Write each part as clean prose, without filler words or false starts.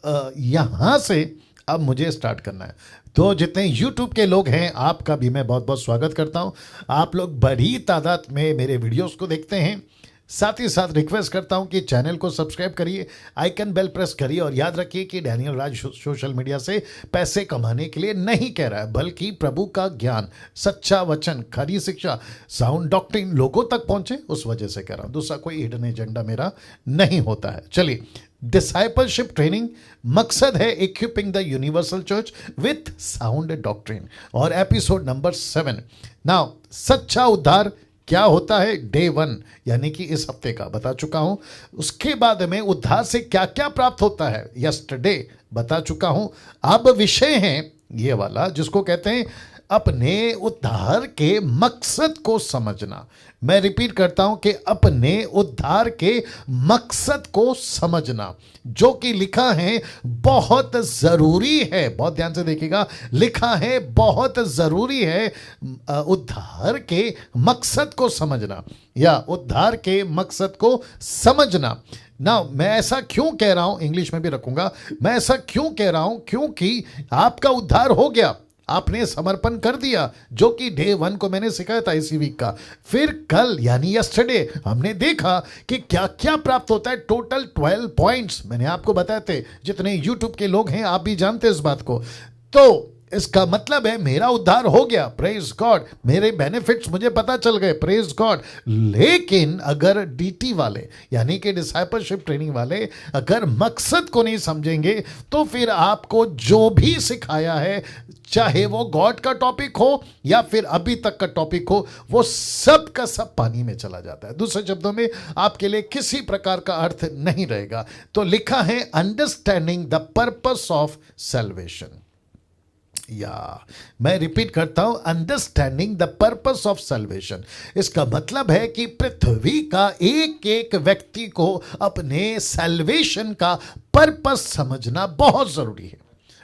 यहाँ से अब मुझे स्टार्ट करना है। तो जितने YouTube के लोग हैं आपका भी मैं बहुत बहुत स्वागत करता हूँ। आप लोग बड़ी तादाद में मेरे वीडियोस को देखते हैं। साथ ही साथ रिक्वेस्ट करता हूं कि चैनल को सब्सक्राइब करिए, आइकन बेल प्रेस करिए और याद रखिए कि डैनियल राज सोशल मीडिया से पैसे कमाने के लिए नहीं कह रहा है, बल्कि प्रभु का ज्ञान, सच्चा वचन, खरी शिक्षा, साउंड डॉक्ट्रिन लोगों तक पहुंचे उस वजह से कह रहा हूं। दूसरा कोई हिडन एजेंडा मेरा नहीं होता है। चलिए, डिसाइपलशिप ट्रेनिंग मकसद है equipping the universal church with sound doctrine और एपिसोड नंबर 7। नाउ सच्चा उद्धार क्या होता है, डे 1 यानी कि इस हफ्ते का बता चुका हूं। उसके बाद में उद्धार से क्या क्या प्राप्त होता है, यस्टरडे बता चुका हूं। अब विषय है ये वाला जिसको कहते हैं अपने उद्धार के मकसद को समझना। मैं रिपीट करता हूं कि अपने उद्धार के मकसद को समझना, जो कि लिखा है बहुत जरूरी है। बहुत ध्यान से देखिएगा, लिखा है बहुत जरूरी है उद्धार के मकसद को समझना या उद्धार के मकसद को समझना। ना मैं ऐसा क्यों कह रहा हूं, इंग्लिश में भी रखूंगा, मैं ऐसा क्यों कह रहा हूं क्योंकि आपका उद्धार हो गया, आपने समर्पण कर दिया, जो कि डे 1 को मैंने सिखाया था इसी वीक का। फिर कल यानी यस्टरडे हमने देखा कि क्या क्या प्राप्त होता है। टोटल 12 पॉइंट्स मैंने आपको बताए थे। जितने यूट्यूब के लोग हैं आप भी जानते हैं इस बात को। तो इसका मतलब है मेरा उद्धार हो गया, प्रेज गॉड, मेरे बेनिफिट्स मुझे पता चल गए, प्रेज गॉड। लेकिन अगर डीटी वाले यानी कि डिसाइपलशिप ट्रेनिंग वाले अगर मकसद को नहीं समझेंगे तो फिर आपको जो भी सिखाया है, चाहे वो गॉड का टॉपिक हो या फिर अभी तक का टॉपिक हो, वो सब का सब पानी में चला जाता है। दूसरे शब्दों में आपके लिए किसी प्रकार का अर्थ नहीं रहेगा। तो लिखा है understanding the purpose of salvation. या मैं रिपीट करता हूं, understanding the purpose of salvation. इसका मतलब है कि पृथ्वी का एक एक व्यक्ति को अपने सैल्वेशन का पर्पस समझना बहुत जरूरी है।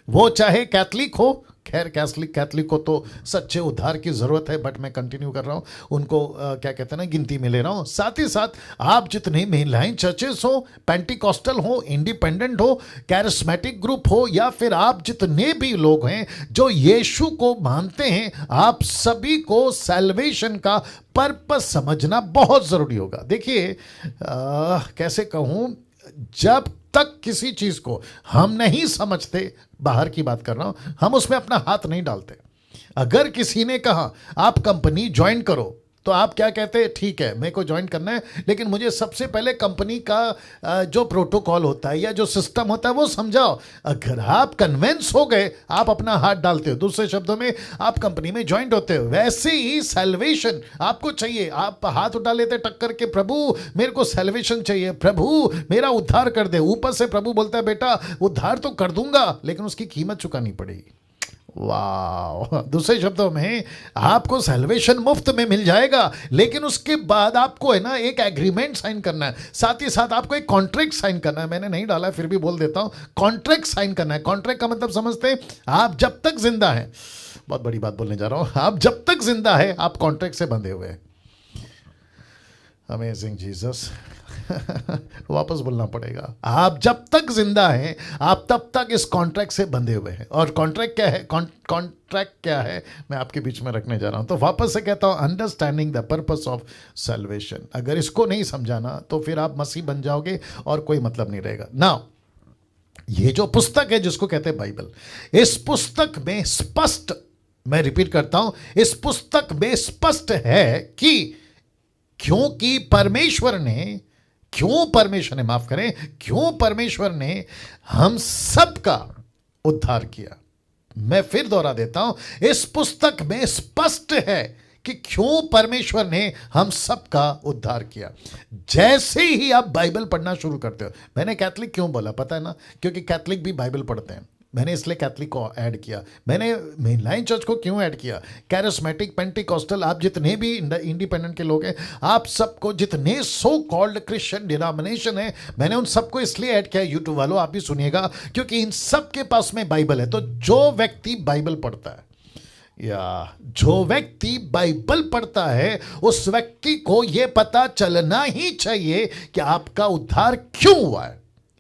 वो चाहे कैथलिक हो, खैर कैथलिक को तो सच्चे उद्धार की जरूरत है, बट मैं कंटिन्यू कर रहा हूं, उनको क्या कहते हैं ना, गिनती में ले रहा हूं। साथ ही साथ आप जितने मेनलाइन चर्चेस हो, पेंटिकॉस्टल हो, इंडिपेंडेंट हो, कैरिस्मेटिक ग्रुप हो, या फिर आप जितने भी लोग हैं जो यीशु को मानते हैं, आप सभी को सैल्वेशन का पर्पस समझना बहुत जरूरी होगा। देखिए कैसे कहूं, जब तक किसी चीज को हम नहीं समझते, बाहर की बात कर रहा हूं, हम उसमें अपना हाथ नहीं डालते। अगर किसी ने कहा आप कंपनी ज्वाइन करो, तो आप क्या कहते हैं, ठीक है मेरे को ज्वाइन करना है, लेकिन मुझे सबसे पहले कंपनी का जो प्रोटोकॉल होता है या जो सिस्टम होता है वो समझाओ। अगर आप कन्विंस हो गए, आप अपना हाथ डालते हो, दूसरे शब्दों में आप कंपनी में ज्वाइंट होते हो। वैसे ही सैल्वेशन आपको चाहिए, आप हाथ उठा लेते टक्कर के, प्रभु मेरे को सैल्वेशन चाहिए, प्रभु मेरा उद्धार कर दे। ऊपर से प्रभु बोलता है बेटा उद्धार तो कर दूंगा, लेकिन उसकी कीमत चुकानी पड़ेगी। वाह, दूसरे शब्दों में आपको सैल्वेशन मुफ्त में मिल जाएगा, लेकिन उसके बाद आपको है ना एक एग्रीमेंट साइन करना है, साथ ही साथ आपको एक कॉन्ट्रैक्ट साइन करना है। मैंने नहीं डाला है फिर भी बोल देता हूं, कॉन्ट्रैक्ट साइन करना है। कॉन्ट्रैक्ट का मतलब समझते हैं, आप जब तक जिंदा हैं, बहुत बड़ी बात बोलने जा रहा हूं, आप जब तक जिंदा है आप कॉन्ट्रैक्ट से बंधे हुए हैं। अमेजिंग जीसस वापस बोलना पड़ेगा, आप जब तक जिंदा हैं आप तब तक इस कॉन्ट्रैक्ट से बंधे हुए हैं। और कॉन्ट्रैक्ट क्या है, कॉन्ट्रैक्ट क्या है, मैं आपके बीच में रखने जा रहा हूं। तो वापस से कहता हूं, understanding the purpose of salvation. अगर इसको नहीं समझाना तो फिर आप मसीह बन जाओगे और कोई मतलब नहीं रहेगा। नाउ ये जो पुस्तक है जिसको कहते हैं बाइबल, इस पुस्तक में स्पष्ट, मैं रिपीट करता हूं, इस पुस्तक में स्पष्ट है कि क्यों परमेश्वर ने हम सबका उद्धार किया। मैं फिर दोहरा देता हूं, इस पुस्तक में स्पष्ट है कि क्यों परमेश्वर ने हम सबका उद्धार किया। जैसे ही आप बाइबल पढ़ना शुरू करते हो, मैंने कैथलिक क्यों बोला पता है ना, क्योंकि कैथलिक भी बाइबल पढ़ते हैं, मैंने इसलिए कैथलिक को ऐड किया। मैंने मेनलाइन चर्च को क्यों ऐड किया, कैरिस्मेटिक, पेंटिकॉस्टल, आप जितने भी इंडिपेंडेंट के लोग हैं, आप सबको, जितने सो कॉल्ड क्रिश्चियन डिनोमिनेशन है, मैंने उन सबको इसलिए ऐड किया। यूट्यूब वालों आप भी सुनिएगा, क्योंकि इन सब के पास में बाइबल है। तो जो व्यक्ति बाइबल पढ़ता है या जो व्यक्ति बाइबल पढ़ता है, उस व्यक्ति को यह पता चलना ही चाहिए कि आपका उद्धार क्यों हुआ है।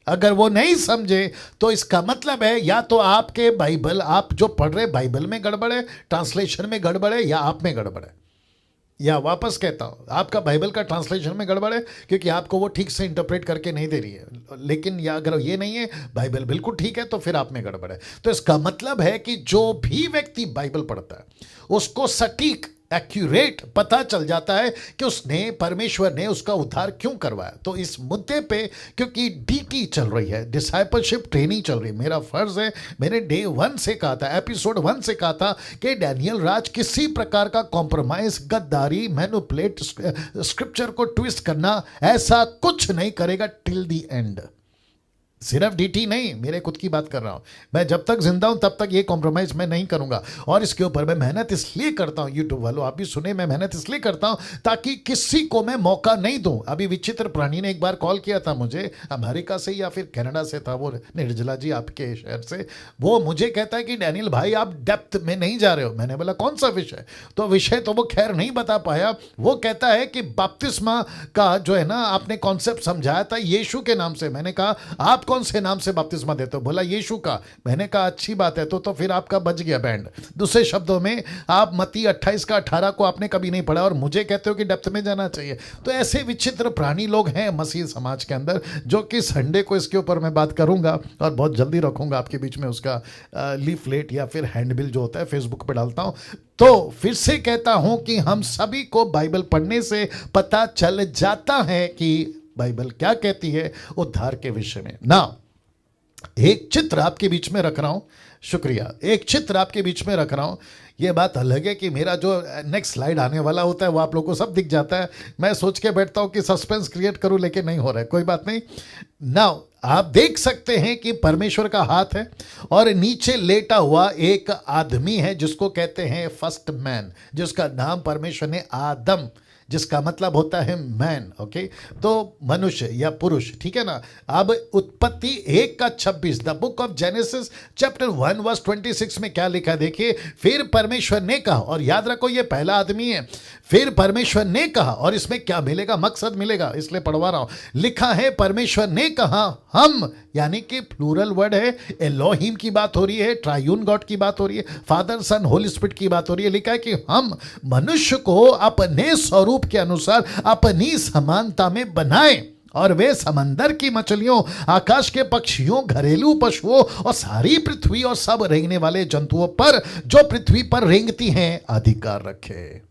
अगर वो नहीं समझे तो इसका मतलब है या तो आपके बाइबल, आप जो पढ़ रहे बाइबल में गड़बड़ है, ट्रांसलेशन में गड़बड़ है, या आप में गड़बड़ है। या वापस कहता हूँ, आपका बाइबल का ट्रांसलेशन में गड़बड़ है क्योंकि आपको वो ठीक से इंटरप्रेट करके नहीं दे रही है। लेकिन या अगर ये नहीं है, बाइबल बिल्कुल ठीक है, तो फिर आप में गड़बड़ है। तो इसका मतलब है कि जो भी व्यक्ति बाइबल पढ़ता है उसको सटीक एक्यूरेट पता चल जाता है कि उसने, परमेश्वर ने उसका उद्धार क्यों करवाया। तो इस मुद्दे पे, क्योंकि डीटी चल रही है, डिसाइपलशिप ट्रेनिंग चल रही है, मेरा फर्ज है, मैंने डे 1 से कहा था, एपिसोड 1 से कहा था कि डैनियल राज किसी प्रकार का कॉम्प्रोमाइज, गद्दारी, मैनिपुलेट, स्क्रिप्चर को ट्विस्ट करना, ऐसा कुछ नहीं करेगा टिल दी एंड। सिर्फ डीटी नहीं, मेरे खुद की बात कर रहा हूं। मैं जब तक जिंदा हूं तब तक ये कॉम्प्रोमाइज मैं नहीं करूंगा। और इसके ऊपर मैं मेहनत इसलिए करता हूं, यूट्यूब वालों आप भी सुने, मैं मेहनत इसलिए करता हूं ताकि किसी को मैं मौका नहीं दूं। अभी विचित्र प्राणी ने एक बार कॉल किया था मुझे, अमेरिका से या फिर कनाडा से था वो, निर्जला जी आपके शहर से। वो मुझे कहता है कि डैनियल भाई आप डेप्थ में नहीं जा रहे हो। मैंने बोला कौन सा विषय? तो विषय तो वो खैर नहीं बता पाया। वो कहता है कि बपतिस्मा का जो है ना, आपने कॉन्सेप्ट समझाया था यीशु के नाम से। मैंने कहा आप कौन से नाम से बपतिस्मा देते हो? बोला यीशु का। मैंने कहा अच्छी बात है, तो फिर आपका बच गया बैंड। दूसरे शब्दों में, आप मत्ती 28 का 18 को आपने कभी नहीं पढ़ा और मुझे कहते हो कि डेप्थ में जाना चाहिए। तो ऐसे विचित्र प्राणी लोग हैं मसीह समाज के अंदर, जो कि संडे को इसके ऊपर मैं बात करूंगा और बहुत जल्दी रखूंगा आपके बीच में उसका लीफलेट या फिर हैंडबिल जो होता है फेसबुक पे डालता हूं। तो फिर से कहता हूं कि हम सभी को बाइबल पढ़ने से पता चल जाता है कि बाइबल क्या कहती है उद्धार के विषय में। ना, एक चित्र आपके बीच में रख रहा हूं, शुक्रिया, एक चित्र आपके बीच में रख रहा हूं। यह बात अलग है कि मेरा जो नेक्स्ट स्लाइड आने वाला होता है वो आप लोगों को सब दिख जाता है। मैं सोच के बैठता हूं कि सस्पेंस क्रिएट करूं, लेकिन नहीं हो रहा है, कोई बात नहीं। नाउ आप देख सकते हैं कि परमेश्वर का हाथ है और नीचे लेटा हुआ एक आदमी है जिसको कहते हैं फर्स्ट मैन, जिसका नाम परमेश्वर ने आदम, जिसका मतलब होता है मैन, ओके, तो मनुष्य या पुरुष, ठीक है ना। अब उत्पत्ति 1 का 26, the book of Genesis chapter 1 verse 26 में क्या लिखा है देखिए। फिर परमेश्वर ने कहा, और याद रखो ये पहला आदमी है, फिर परमेश्वर ने कहा, और इसमें क्या मिलेगा, मकसद मिलेगा, इसलिए पढ़वा रहा हूं। लिखा है परमेश्वर ने कहा हम, यानी कि प्लूरल वर्ड है, एलोहिम की बात हो रही है, ट्रायून गॉड की बात हो रही है, फादर सन होली स्पिरिट की बात हो रही है। लिखा है कि हम मनुष्य को अपने स्वरूप के अनुसार अपनी समानता में बनाएं, और वे समंदर की मछलियों, आकाश के पक्षियों, घरेलू पशुओं और सारी पृथ्वी और सब रेंगने वाले जंतुओं पर जो पृथ्वी पर रेंगती हैं अधिकार रखे।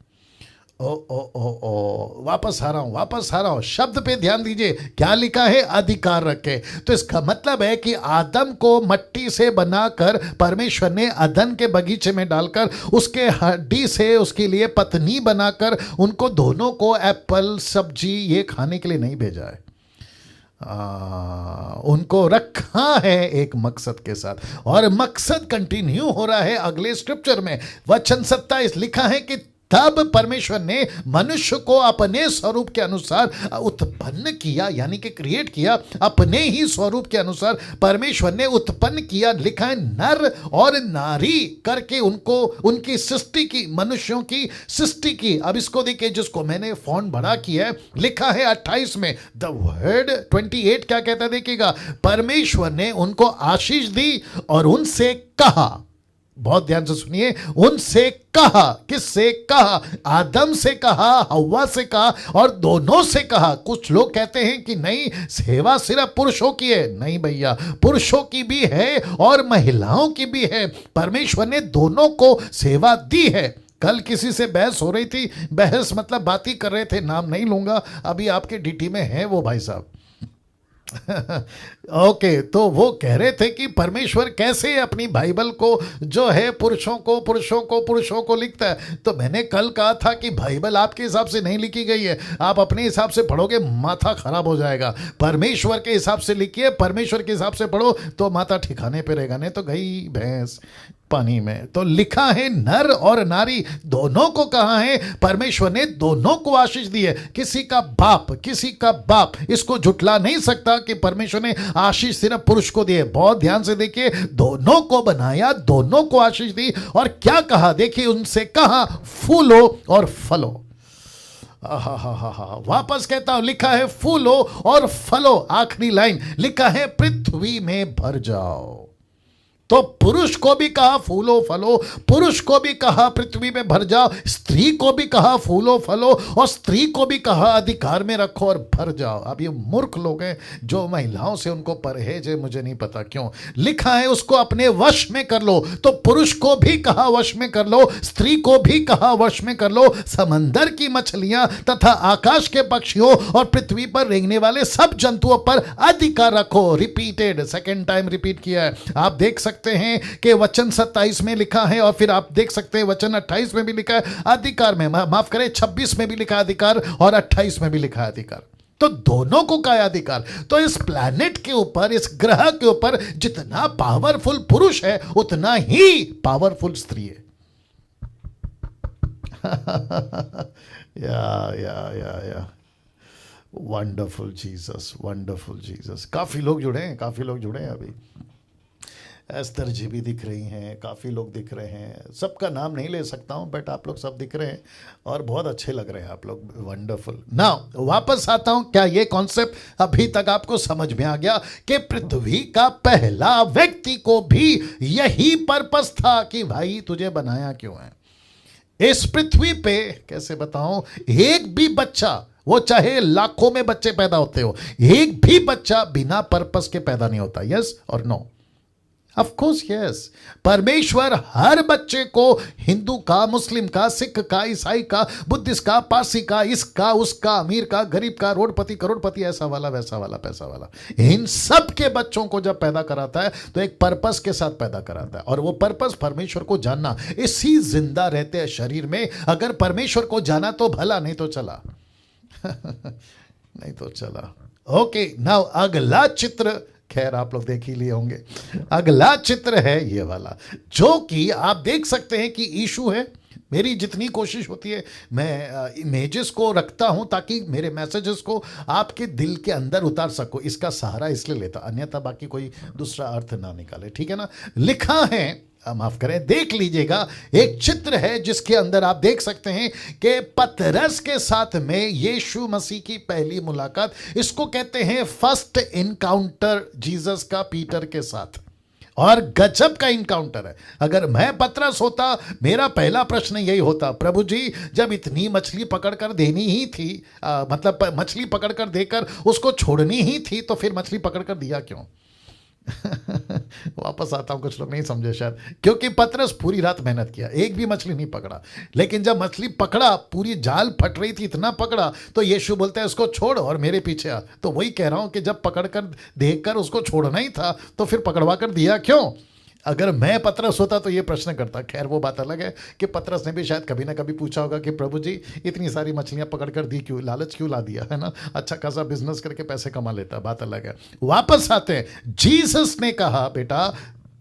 ओ ओ ओ ओ वापस आ रहा हूं, शब्द पे ध्यान दीजिए, क्या लिखा है, अधिकार रखे। तो इसका मतलब है कि आदम को मट्टी से बनाकर परमेश्वर ने अदन के बगीचे में डालकर उसके हड्डी से उसके लिए पत्नी बनाकर उनको दोनों को एप्पल सब्जी ये खाने के लिए नहीं भेजा है, उनको रखा है एक मकसद के साथ, और मकसद कंटिन्यू हो रहा है अगले स्क्रिप्चर में। वचन 27 लिखा है कि तब परमेश्वर ने मनुष्य को अपने स्वरूप के अनुसार उत्पन्न किया, यानी कि क्रिएट किया, अपने ही स्वरूप के अनुसार परमेश्वर ने उत्पन्न किया। लिखा है नर और नारी करके उनको, उनकी सृष्टि की, मनुष्यों की सृष्टि की। अब इसको देखिए, जिसको मैंने फॉन्ट बड़ा किया है, लिखा है 28 में, द वर्ड 28 क्या कहता है देखिएगा। परमेश्वर ने उनको आशीष दी और उनसे कहा, बहुत ध्यान से सुनिए, उनसे कहा, किससे कहा, आदम से कहा, हव्वा से कहा और दोनों से कहा। कुछ लोग कहते हैं कि नहीं, सेवा सिर्फ पुरुषों की है। नहीं भैया, पुरुषों की भी है और महिलाओं की भी है। परमेश्वर ने दोनों को सेवा दी है। कल किसी से बहस हो रही थी, बहस मतलब बात ही कर रहे थे, नाम नहीं लूंगा, अभी आपके डीटी में है वो भाई साहब। ओके, तो वो कह रहे थे कि परमेश्वर कैसे अपनी बाइबल को जो है पुरुषों को लिखता है। तो मैंने कल कहा था कि बाइबल आपके हिसाब से नहीं लिखी गई है, आप अपने हिसाब से पढ़ोगे माथा खराब हो जाएगा। परमेश्वर के हिसाब से लिखिए, परमेश्वर के हिसाब से पढ़ो तो माथा ठिकाने पे रहेगा, नहीं तो गई भैंस पानी में। तो लिखा है नर और नारी दोनों को कहा है, परमेश्वर ने दोनों को आशीष दी है। किसी का बाप इसको झुटला नहीं सकता कि परमेश्वर ने आशीष सिर्फ पुरुष को दी है। बहुत ध्यान से देखिए, दोनों को बनाया, दोनों को आशीष दी, और क्या कहा देखिए, उनसे कहा फूलो और फलो। वापस कहता हूं, लिखा है फूलो और फलो, आखिरी लाइन लिखा है पृथ्वी में भर जाओ। तो पुरुष को भी कहा फूलो फलो, पुरुष को भी कहा पृथ्वी में भर जाओ, स्त्री को भी कहा फूलो फलो, और स्त्री को भी कहा अधिकार में रखो और भर जाओ। अब ये मूर्ख लोग हैं जो महिलाओं से उनको परहेज है, मुझे नहीं पता क्यों। लिखा है उसको अपने वश में कर लो, तो पुरुष को भी कहा वश में कर लो, स्त्री को भी कहा वश में कर लो। समंदर की मछलियां तथा आकाश के पक्षियों और पृथ्वी पर रेंगने वाले सब जंतुओं पर अधिकार रखो। रिपीटेड, सेकेंड टाइम रिपीट किया है। आप देख सकते हैं कि वचन 27 में लिखा है, और फिर आप देख सकते हैं वचन 28 में भी लिखा है अधिकार में, माफ करें 26 में भी लिखा है अधिकार, और 28 में भी लिखा है अधिकार। तो दोनों को का अधिकार। तो इस प्लैनेट के ऊपर, इस ग्रह के ऊपर जितना पावरफुल पुरुष है उतना ही पावरफुल स्त्री है। या वंडरफुल जीसस, वंडरफुल जीसस। काफी लोग जुड़े हैं, काफी लोग जुड़े हैं। अभी एस्तर जी भी दिख रही हैं, काफ़ी लोग दिख रहे हैं। सबका नाम नहीं ले सकता हूं, बट आप लोग सब दिख रहे हैं और बहुत अच्छे लग रहे हैं आप लोग, वंडरफुल। नाउ वापस आता हूं, क्या ये कॉन्सेप्ट अभी तक आपको समझ में आ गया कि पृथ्वी का पहला व्यक्ति को भी यही पर्पस था कि भाई तुझे बनाया क्यों है इस पृथ्वी पे। कैसे बताऊं, एक भी बच्चा, वो चाहे लाखों में बच्चे पैदा होते हो, एक भी बच्चा बिना पर्पस के पैदा नहीं होता। यस और नो? Of course yes. परमेश्वर हर बच्चे को, हिंदू का, मुस्लिम का, सिख का, ईसाई का, बुद्धिस्ट का, पारसी का, इसका उसका, अमीर का, गरीब का, रोडपति करोड़पति, ऐसा वाला वैसा वाला पैसा वाला, इन सब के बच्चों को जब पैदा कराता है तो एक पर्पस के साथ पैदा कराता है। और वो पर्पस परमेश्वर को जानना। इसी जिंदा रहते हैं शरीर में, अगर परमेश्वर को जाना तो भला, नहीं तो चला। नहीं तो चला। ओके, नाउ अगला चित्र, खैर आप लोग देख ही लिए होंगे। अगला चित्र है ये वाला, जो कि आप देख सकते हैं कि यीशु है। मेरी जितनी कोशिश होती है मैं इमेजेस को रखता हूं ताकि मेरे मैसेजेस को आपके दिल के अंदर उतार सकूं। इसका सहारा इसलिए लेता, अन्यथा बाकी कोई दूसरा अर्थ ना निकाले, ठीक है ना। लिखा है, माफ करें, देख लीजिएगा, एक चित्र है जिसके अंदर आप देख सकते हैं कि पतरस के साथ में यीशु मसीह की पहली मुलाकात, इसको कहते हैं फर्स्ट इनकाउंटर जीसस का पीटर के साथ। और गजब का इनकाउंटर है। अगर मैं पतरस होता, मेरा पहला प्रश्न यही होता, प्रभु जी जब इतनी मछली पकड़कर देनी ही थी, मतलब मछली पकड़कर देकर उसको छोड़नी ही थी, तो फिर मछली पकड़कर दिया क्यों? वापस आता हूं, कुछ लोग नहीं समझे शायद, क्योंकि पतरस पूरी रात मेहनत किया, एक भी मछली नहीं पकड़ा, लेकिन जब मछली पकड़ा, पूरी जाल फट रही थी, इतना पकड़ा, तो यीशु बोलता है उसको छोड़ और मेरे पीछे आ। तो वही कह रहा हूं कि जब पकड़कर देखकर उसको छोड़ना ही था तो फिर पकड़वा कर दिया क्यों? अगर मैं पतरस होता तो ये प्रश्न करता। खैर वो बात अलग है कि पतरस ने भी शायद कभी ना कभी पूछा होगा कि प्रभु जी इतनी सारी मछलियां पकड़कर दी क्यों, लालच क्यों ला दिया, है ना, अच्छा खासा बिजनेस करके पैसे कमा लेता, बात अलग है। वापस आते हैं, जीसस ने कहा बेटा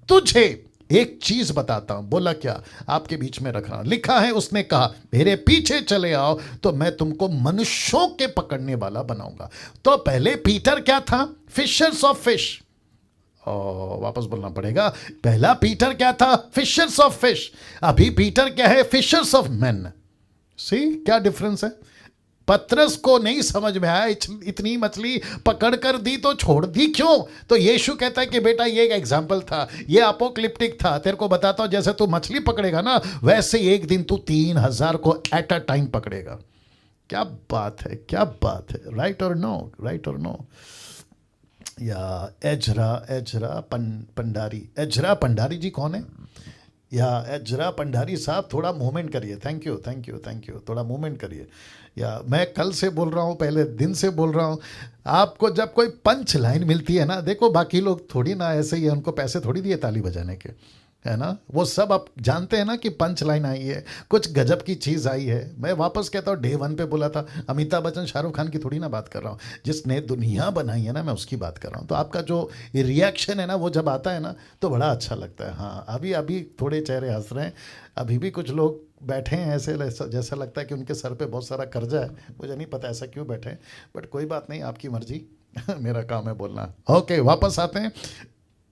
तुझे एक चीज बताता हूं। बोला क्या? आपके बीच में रख रहा हूं। लिखा है उसने कहा मेरे पीछे चले आओ तो मैं तुमको मनुष्यों के पकड़ने वाला बनाऊंगा। तो पहले पीटर क्या था? Fishers of fish. वापस बोलना पड़ेगा, पहला पीटर क्या था? Fishers of fish. अभी पीटर क्या है? Fishers of man. सी क्या डिफरेंस है? पतरस को नहीं समझ में आया, इतनी मछली पकड़कर दी तो छोड़ दी क्यों? तो यीशु कहता है कि बेटा ये एक एग्जाम्पल था, ये अपोक्लिप्टिक था, तेरे को बताता हूं, जैसे तू मछली पकड़ेगा ना, वैसे एक दिन तू 3000 को एट अ टाइम पकड़ेगा। क्या बात है, क्या बात है, राइट और नो, राइट और नो। या एजरा पंडारी, एजरा पंडारी जी कौन है? या एजरा पंडारी साहब थोड़ा मूवमेंट करिए, thank you thank you thank you, थोड़ा मूवमेंट करिए। या मैं कल से बोल रहा हूँ, पहले दिन से बोल रहा हूँ, आपको जब कोई पंच लाइन मिलती है ना, देखो बाकी लोग थोड़ी ना ऐसे ही, उनको पैसे थोड़ी दिए ताली बजाने के, है ना, वो सब आप जानते हैं ना कि पंच लाइन आई है, कुछ गजब की चीज़ आई है। मैं वापस कहता हूँ, डे 1 पे बोला था, अमिताभ बच्चन शाहरुख खान की थोड़ी ना बात कर रहा हूँ, जिसने दुनिया बनाई है ना, मैं उसकी बात कर रहा हूँ। तो आपका जो रिएक्शन है ना, वो जब आता है ना तो बड़ा अच्छा लगता है। हाँ, अभी अभी थोड़े चेहरे हंस रहे हैं, अभी भी कुछ लोग बैठे हैं ऐसे, जैसा लगता है कि उनके सर पे बहुत सारा कर्जा है, मुझे नहीं पता ऐसा क्यों बैठे हैं, बट कोई बात नहीं, आपकी मर्जी। मेरा काम है बोलना। ओके, वापस आते हैं।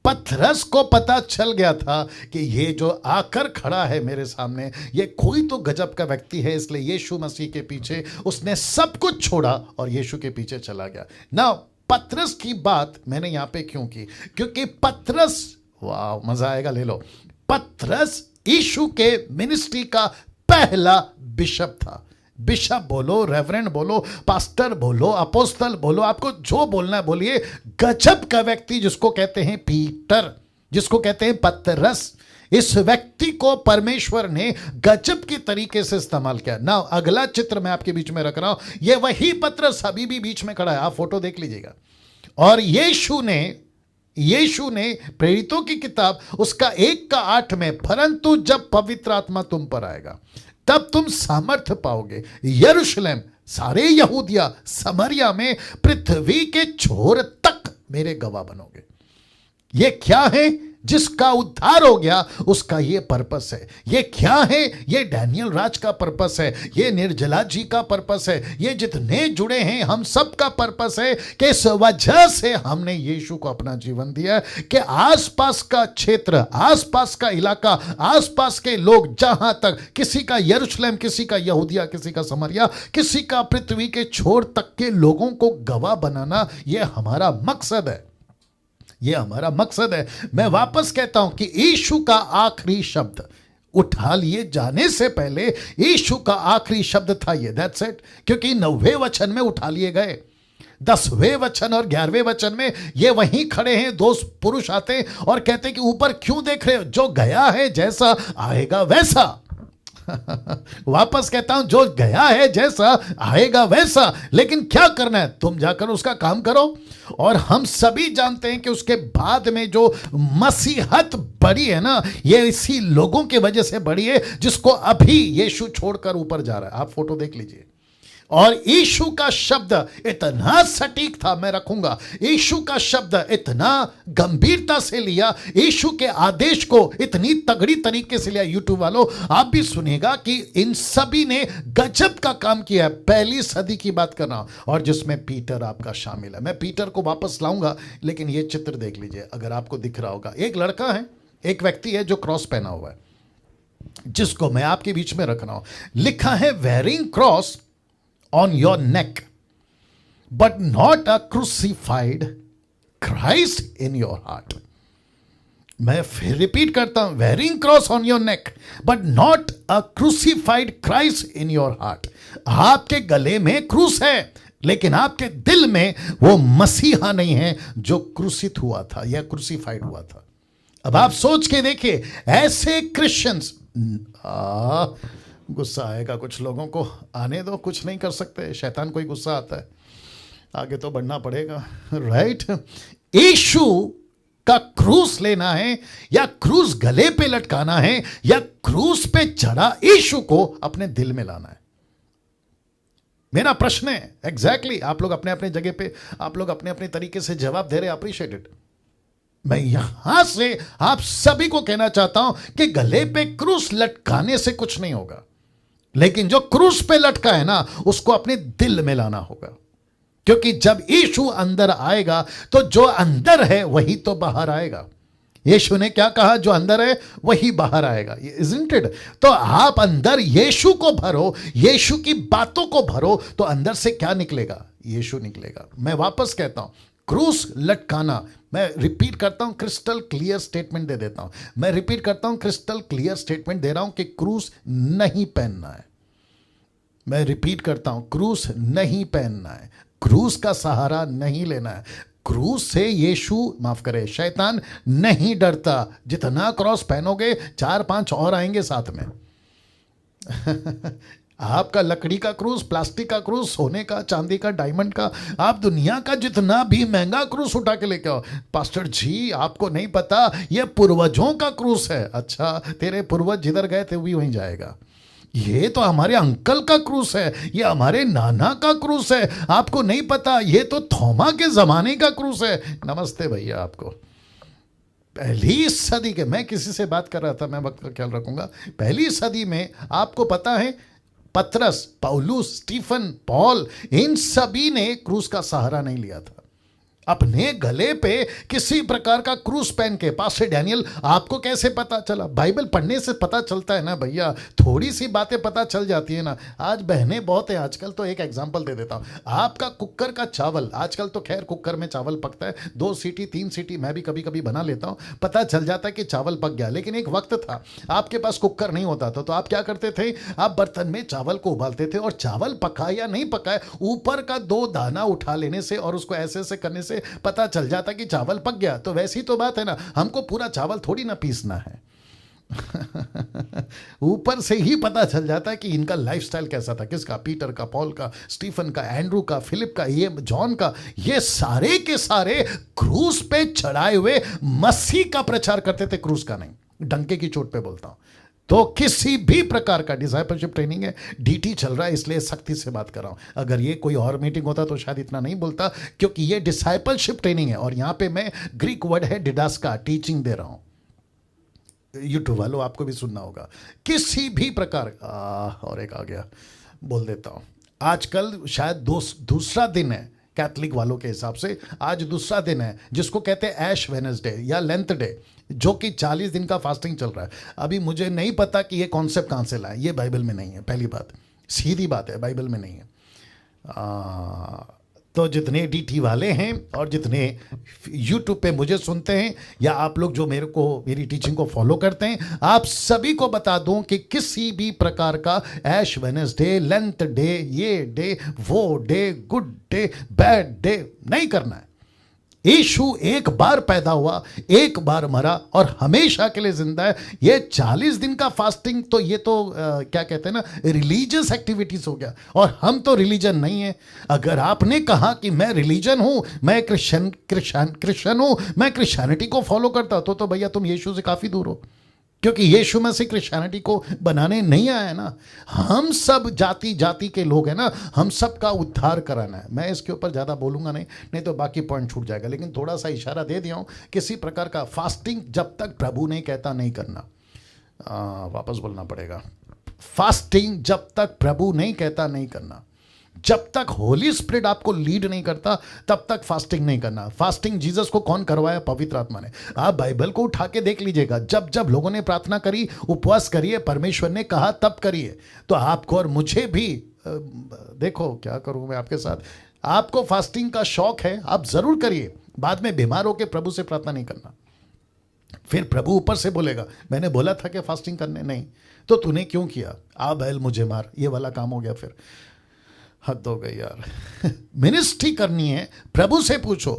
पतरस को पता चल गया था कि ये जो आकर खड़ा है मेरे सामने, ये कोई तो गजब का व्यक्ति है, इसलिए यीशु मसीह के पीछे उसने सब कुछ छोड़ा और यीशु के पीछे चला गया। ना पतरस की बात मैंने यहां पे क्यों की, क्योंकि पतरस, वाह मजा आएगा, ले लो, पतरस यीशु के मिनिस्ट्री का पहला बिशप था। बिशप बोलो, रेवरेंड बोलो, पास्टर बोलो, अपोस्तल बोलो, आपको जो बोलना है बोलिए। गजब का व्यक्ति जिसको कहते हैं पीटर, जिसको कहते हैं पतरस, इस व्यक्ति को परमेश्वर ने गजब की तरीके से इस्तेमाल किया ना। अगला चित्र मैं आपके बीच में रख रहा हूं, यह वही पतरस अभी भी बीच में खड़ा है, आप फोटो देख लीजिएगा। और यीशु ने प्रेरितों की किताब उसका 1:8 में, परंतु जब पवित्र आत्मा तुम पर आएगा तब तुम सामर्थ्य पाओगे, यरूशलेम, सारे यहूदिया, समरिया में, पृथ्वी के छोर तक मेरे गवाह बनोगे। ये क्या है? जिसका उद्धार हो गया उसका ये पर्पस है। ये क्या है? ये डैनियल राज का पर्पस है, ये निर्जला जी का पर्पस है, ये जितने जुड़े हैं हम सब का पर्पस है कि इस वजह से हमने यीशु को अपना जीवन दिया कि आसपास का क्षेत्र, आसपास का इलाका, आसपास के लोग, जहां तक किसी का यरूशलेम, किसी का यहूदिया, किसी का समरिया, किसी का पृथ्वी के छोर तक के लोगों को गवाह बनाना, यह हमारा मकसद है, ये हमारा मकसद है। मैं वापस कहता हूं कि यीशु का आखिरी शब्द उठा लिए जाने से पहले यीशु का आखिरी शब्द था ये, दैट्स इट। क्योंकि 9वें वचन में उठा लिए गए, 10वें वचन और 11वें वचन में ये वहीं खड़े हैं, 2 पुरुष आते हैं और कहते हैं कि ऊपर क्यों देख रहे हो, जो गया है जैसा आएगा वैसा। वापस कहता हूं, जो गया है जैसा आएगा वैसा, लेकिन क्या करना है, तुम जाकर उसका काम करो। और हम सभी जानते हैं कि उसके बाद में जो मसीहत बढ़ी है ना, ये इसी लोगों की वजह से बढ़ी है जिसको अभी यीशु छोड़कर ऊपर जा रहा है। आप फोटो देख लीजिए। और यीशु का शब्द इतना सटीक था, मैं रखूंगा, यीशु का शब्द इतना गंभीरता से लिया, यीशु के आदेश को इतनी तगड़ी तरीके से लिया। यूट्यूब वालों आप भी सुनिएगा कि इन सभी ने गजब का काम किया है। पहली सदी की बात कर रहा हूं और जिसमें पीटर आपका शामिल है। मैं पीटर को वापस लाऊंगा, लेकिन यह चित्र देख लीजिए, अगर आपको दिख रहा होगा, एक लड़का है, एक व्यक्ति है जो क्रॉस पहना हुआ है, जिसको मैं आपके बीच में रख रहा हूं। लिखा है wearing cross on your neck, but not a crucified Christ in your heart. मैं फिर रिपीट करता हूं, wearing cross on your neck, but not a crucified Christ in your heart. आपके गले में क्रूस है, लेकिन आपके दिल में वो मसीहा नहीं है जो क्रूसित हुआ था या क्रूसिफाइड हुआ था। अब आप सोच के देखिए, ऐसे क्रिश्चियंस, गुस्सा आएगा कुछ लोगों को, आने दो, कुछ नहीं कर सकते, शैतान को ही गुस्सा आता है, आगे तो बढ़ना पड़ेगा, राइट। यीशु का क्रूस लेना है या क्रूस गले पे लटकाना है या क्रूस पे चढ़ा यीशु को अपने दिल में लाना है, मेरा प्रश्न है। एग्जैक्टली आप लोग अपने अपने जगह पे, आप लोग अपने अपने तरीके से जवाब दे रहे, अप्रिशिएट इट। मैं यहां से आप सभी को कहना चाहता हूं कि गले पे क्रूस लटकाने से कुछ नहीं होगा, लेकिन जो क्रूस पे लटका है ना, उसको अपने दिल में लाना होगा। क्योंकि जब यीशु अंदर आएगा तो जो अंदर है वही तो बाहर आएगा। यीशु ने क्या कहा, जो अंदर है वही बाहर आएगा, इज़न्ट इट? तो आप अंदर यीशु को भरो, यीशु की बातों को भरो, तो अंदर से क्या निकलेगा? यीशु निकलेगा। मैं वापस कहता हूं, क्रूस लटकाना, मैं रिपीट करता हूं, क्रिस्टल क्लियर स्टेटमेंट दे देता हूं, मैं रिपीट करता हूं, क्रिस्टल क्लियर स्टेटमेंट दे रहा हूं कि क्रूस नहीं पहनना है। मैं रिपीट करता हूं, क्रूस नहीं पहनना है, क्रूस का सहारा नहीं लेना है। क्रूस से यीशु, माफ करे, शैतान नहीं डरता। जितना क्रॉस पहनोगे 4-5 और आएंगे साथ में। आपका लकड़ी का क्रूस, प्लास्टिक का क्रूस, सोने का, चांदी का, डायमंड का, आप दुनिया का जितना भी महंगा क्रूस उठा के लेके आओ। पास्टर जी आपको नहीं पता, ये पूर्वजों का क्रूस है। अच्छा, तेरे पूर्वज जिधर गए थे वही वहीं जाएगा। ये तो हमारे अंकल का क्रूस है, ये हमारे नाना का क्रूस है, आपको नहीं पता, ये तो थोमा के जमाने का क्रूस है। नमस्ते भैया आपको। पहली सदी के, मैं किसी से बात कर रहा था, मैं वक्त का ख्याल रखूंगा, पहली सदी में आपको पता है पतरस, पौलुस, स्टीफन, पॉल, इन सभी ने क्रूस का सहारा नहीं लिया था। अपने गले पे किसी प्रकार का क्रूस पहन के। पास्टर डैनियल, आपको कैसे पता चला? बाइबल पढ़ने से पता चलता है ना भैया, थोड़ी सी बातें पता चल जाती है ना। आज बहनें बहुत है आजकल। तो एक एग्जांपल दे देता हूँ, आपका कुकर का चावल, आजकल तो खैर कुकर में चावल पकता है, 2 सीटी 3 सीटी मैं भी कभी कभी बना लेता हूँ, पता चल जाता है कि चावल पक गया। लेकिन एक वक्त था आपके पास कुकर नहीं होता था, तो आप क्या करते थे? आप बर्तन में चावल को उबालते थे, और चावल पका या नहीं पका है, ऊपर का 2 दाना उठा लेने से और उसको ऐसे ऐसे करने से पता चल जाता कि चावल पक गया। तो वैसी तो बात है ना, हमको पूरा चावल थोड़ी ना पीसना है। ऊपर से ही पता चल जाता है कि इनका लाइफस्टाइल कैसा था। किसका? पीटर का, पॉल का, स्टीफन का, एंड्रू का, फिलिप का, ये जॉन का। ये सारे के सारे क्रूस पे चढ़ाए हुए मसीह का प्रचार करते थे, क्रूस का नहीं। डंके की चोट पे बोलता हूं। तो किसी भी प्रकार का डिसाइपलशिप ट्रेनिंग है, डीटी चल रहा है, इसलिए सख्ती से बात कर रहा हूं। अगर ये कोई और मीटिंग होता तो शायद इतना नहीं बोलता, क्योंकि ये डिसाइपलशिप ट्रेनिंग है। और यहां पे मैं ग्रीक वर्ड है डिडास्का, टीचिंग दे रहा हूं। यूट्यूब वालों, आपको भी सुनना होगा। किसी भी प्रकार और एक आ गया, बोल देता हूं। आजकल शायद दूसरा दिन है कैथलिक वालों के हिसाब से, आज दूसरा दिन है जिसको कहते हैं ऐश वेडनेसडे या लेंथ डे, जो कि 40 दिन का फास्टिंग चल रहा है। अभी मुझे नहीं पता कि ये कॉन्सेप्ट कहां से लाए, ये बाइबल में नहीं है। पहली बात, सीधी बात है, बाइबल में नहीं है। तो जितने डीटी वाले हैं और जितने यूट्यूब पे मुझे सुनते हैं, या आप लोग जो मेरी टीचिंग को फॉलो करते हैं, आप सभी को बता दूं कि किसी भी प्रकार का ऐश वेडनेसडे, लेंथ डे, ये डे, वो day, good day, bad day नहीं करना है। यीशु एक बार पैदा हुआ, एक बार मरा और हमेशा के लिए जिंदा है। ये 40 दिन का फास्टिंग तो ये तो क्या कहते हैं ना, रिलीजियस एक्टिविटीज हो गया, और हम तो रिलीजन नहीं है। अगर आपने कहा कि मैं रिलीजन हूं, मैं क्रिश्चियन हूं, मैं क्रिश्चियनिटी को फॉलो करता, तो भैया तुम यीशु से काफी दूर हो, क्योंकि यीशु मसीह क्रिश्चियनिटी को बनाने नहीं आया है ना। हम सब जाति जाति के लोग हैं ना, हम सब का उद्धार कराना है। मैं इसके ऊपर ज़्यादा बोलूँगा नहीं तो बाकी पॉइंट छूट जाएगा। लेकिन थोड़ा सा इशारा दे दिया हूँ, किसी प्रकार का फास्टिंग जब तक प्रभु नहीं कहता नहीं करना। वापस बोलना पड़ेगा, फास्टिंग जब तक प्रभु नहीं कहता नहीं करना। जब तक होली स्पिरिट आपको लीड नहीं करता तब तक फास्टिंग नहीं करना। फास्टिंग जीसस को कौन करवाया? पवित्र आत्मा ने। आप बाइबल को उठा के देख लीजिएगा, जब जब लोगों ने प्रार्थना करी, उपवास करिए, परमेश्वर ने कहा तब करिए। तो आपको और मुझे भी देखो क्या करूं मैं आपके साथ। आपको फास्टिंग का शौक है, आप जरूर करिए। बाद में बीमार होकर प्रभु से प्रार्थना नहीं करना, फिर प्रभु ऊपर से बोलेगा मैंने बोला था कि फास्टिंग करने नहीं, तो तूने क्यों किया? आ बैल मुझे मार, ये वाला काम हो गया। फिर हद हो गई यार। मिनिस्ट्री करनी है, प्रभु से पूछो।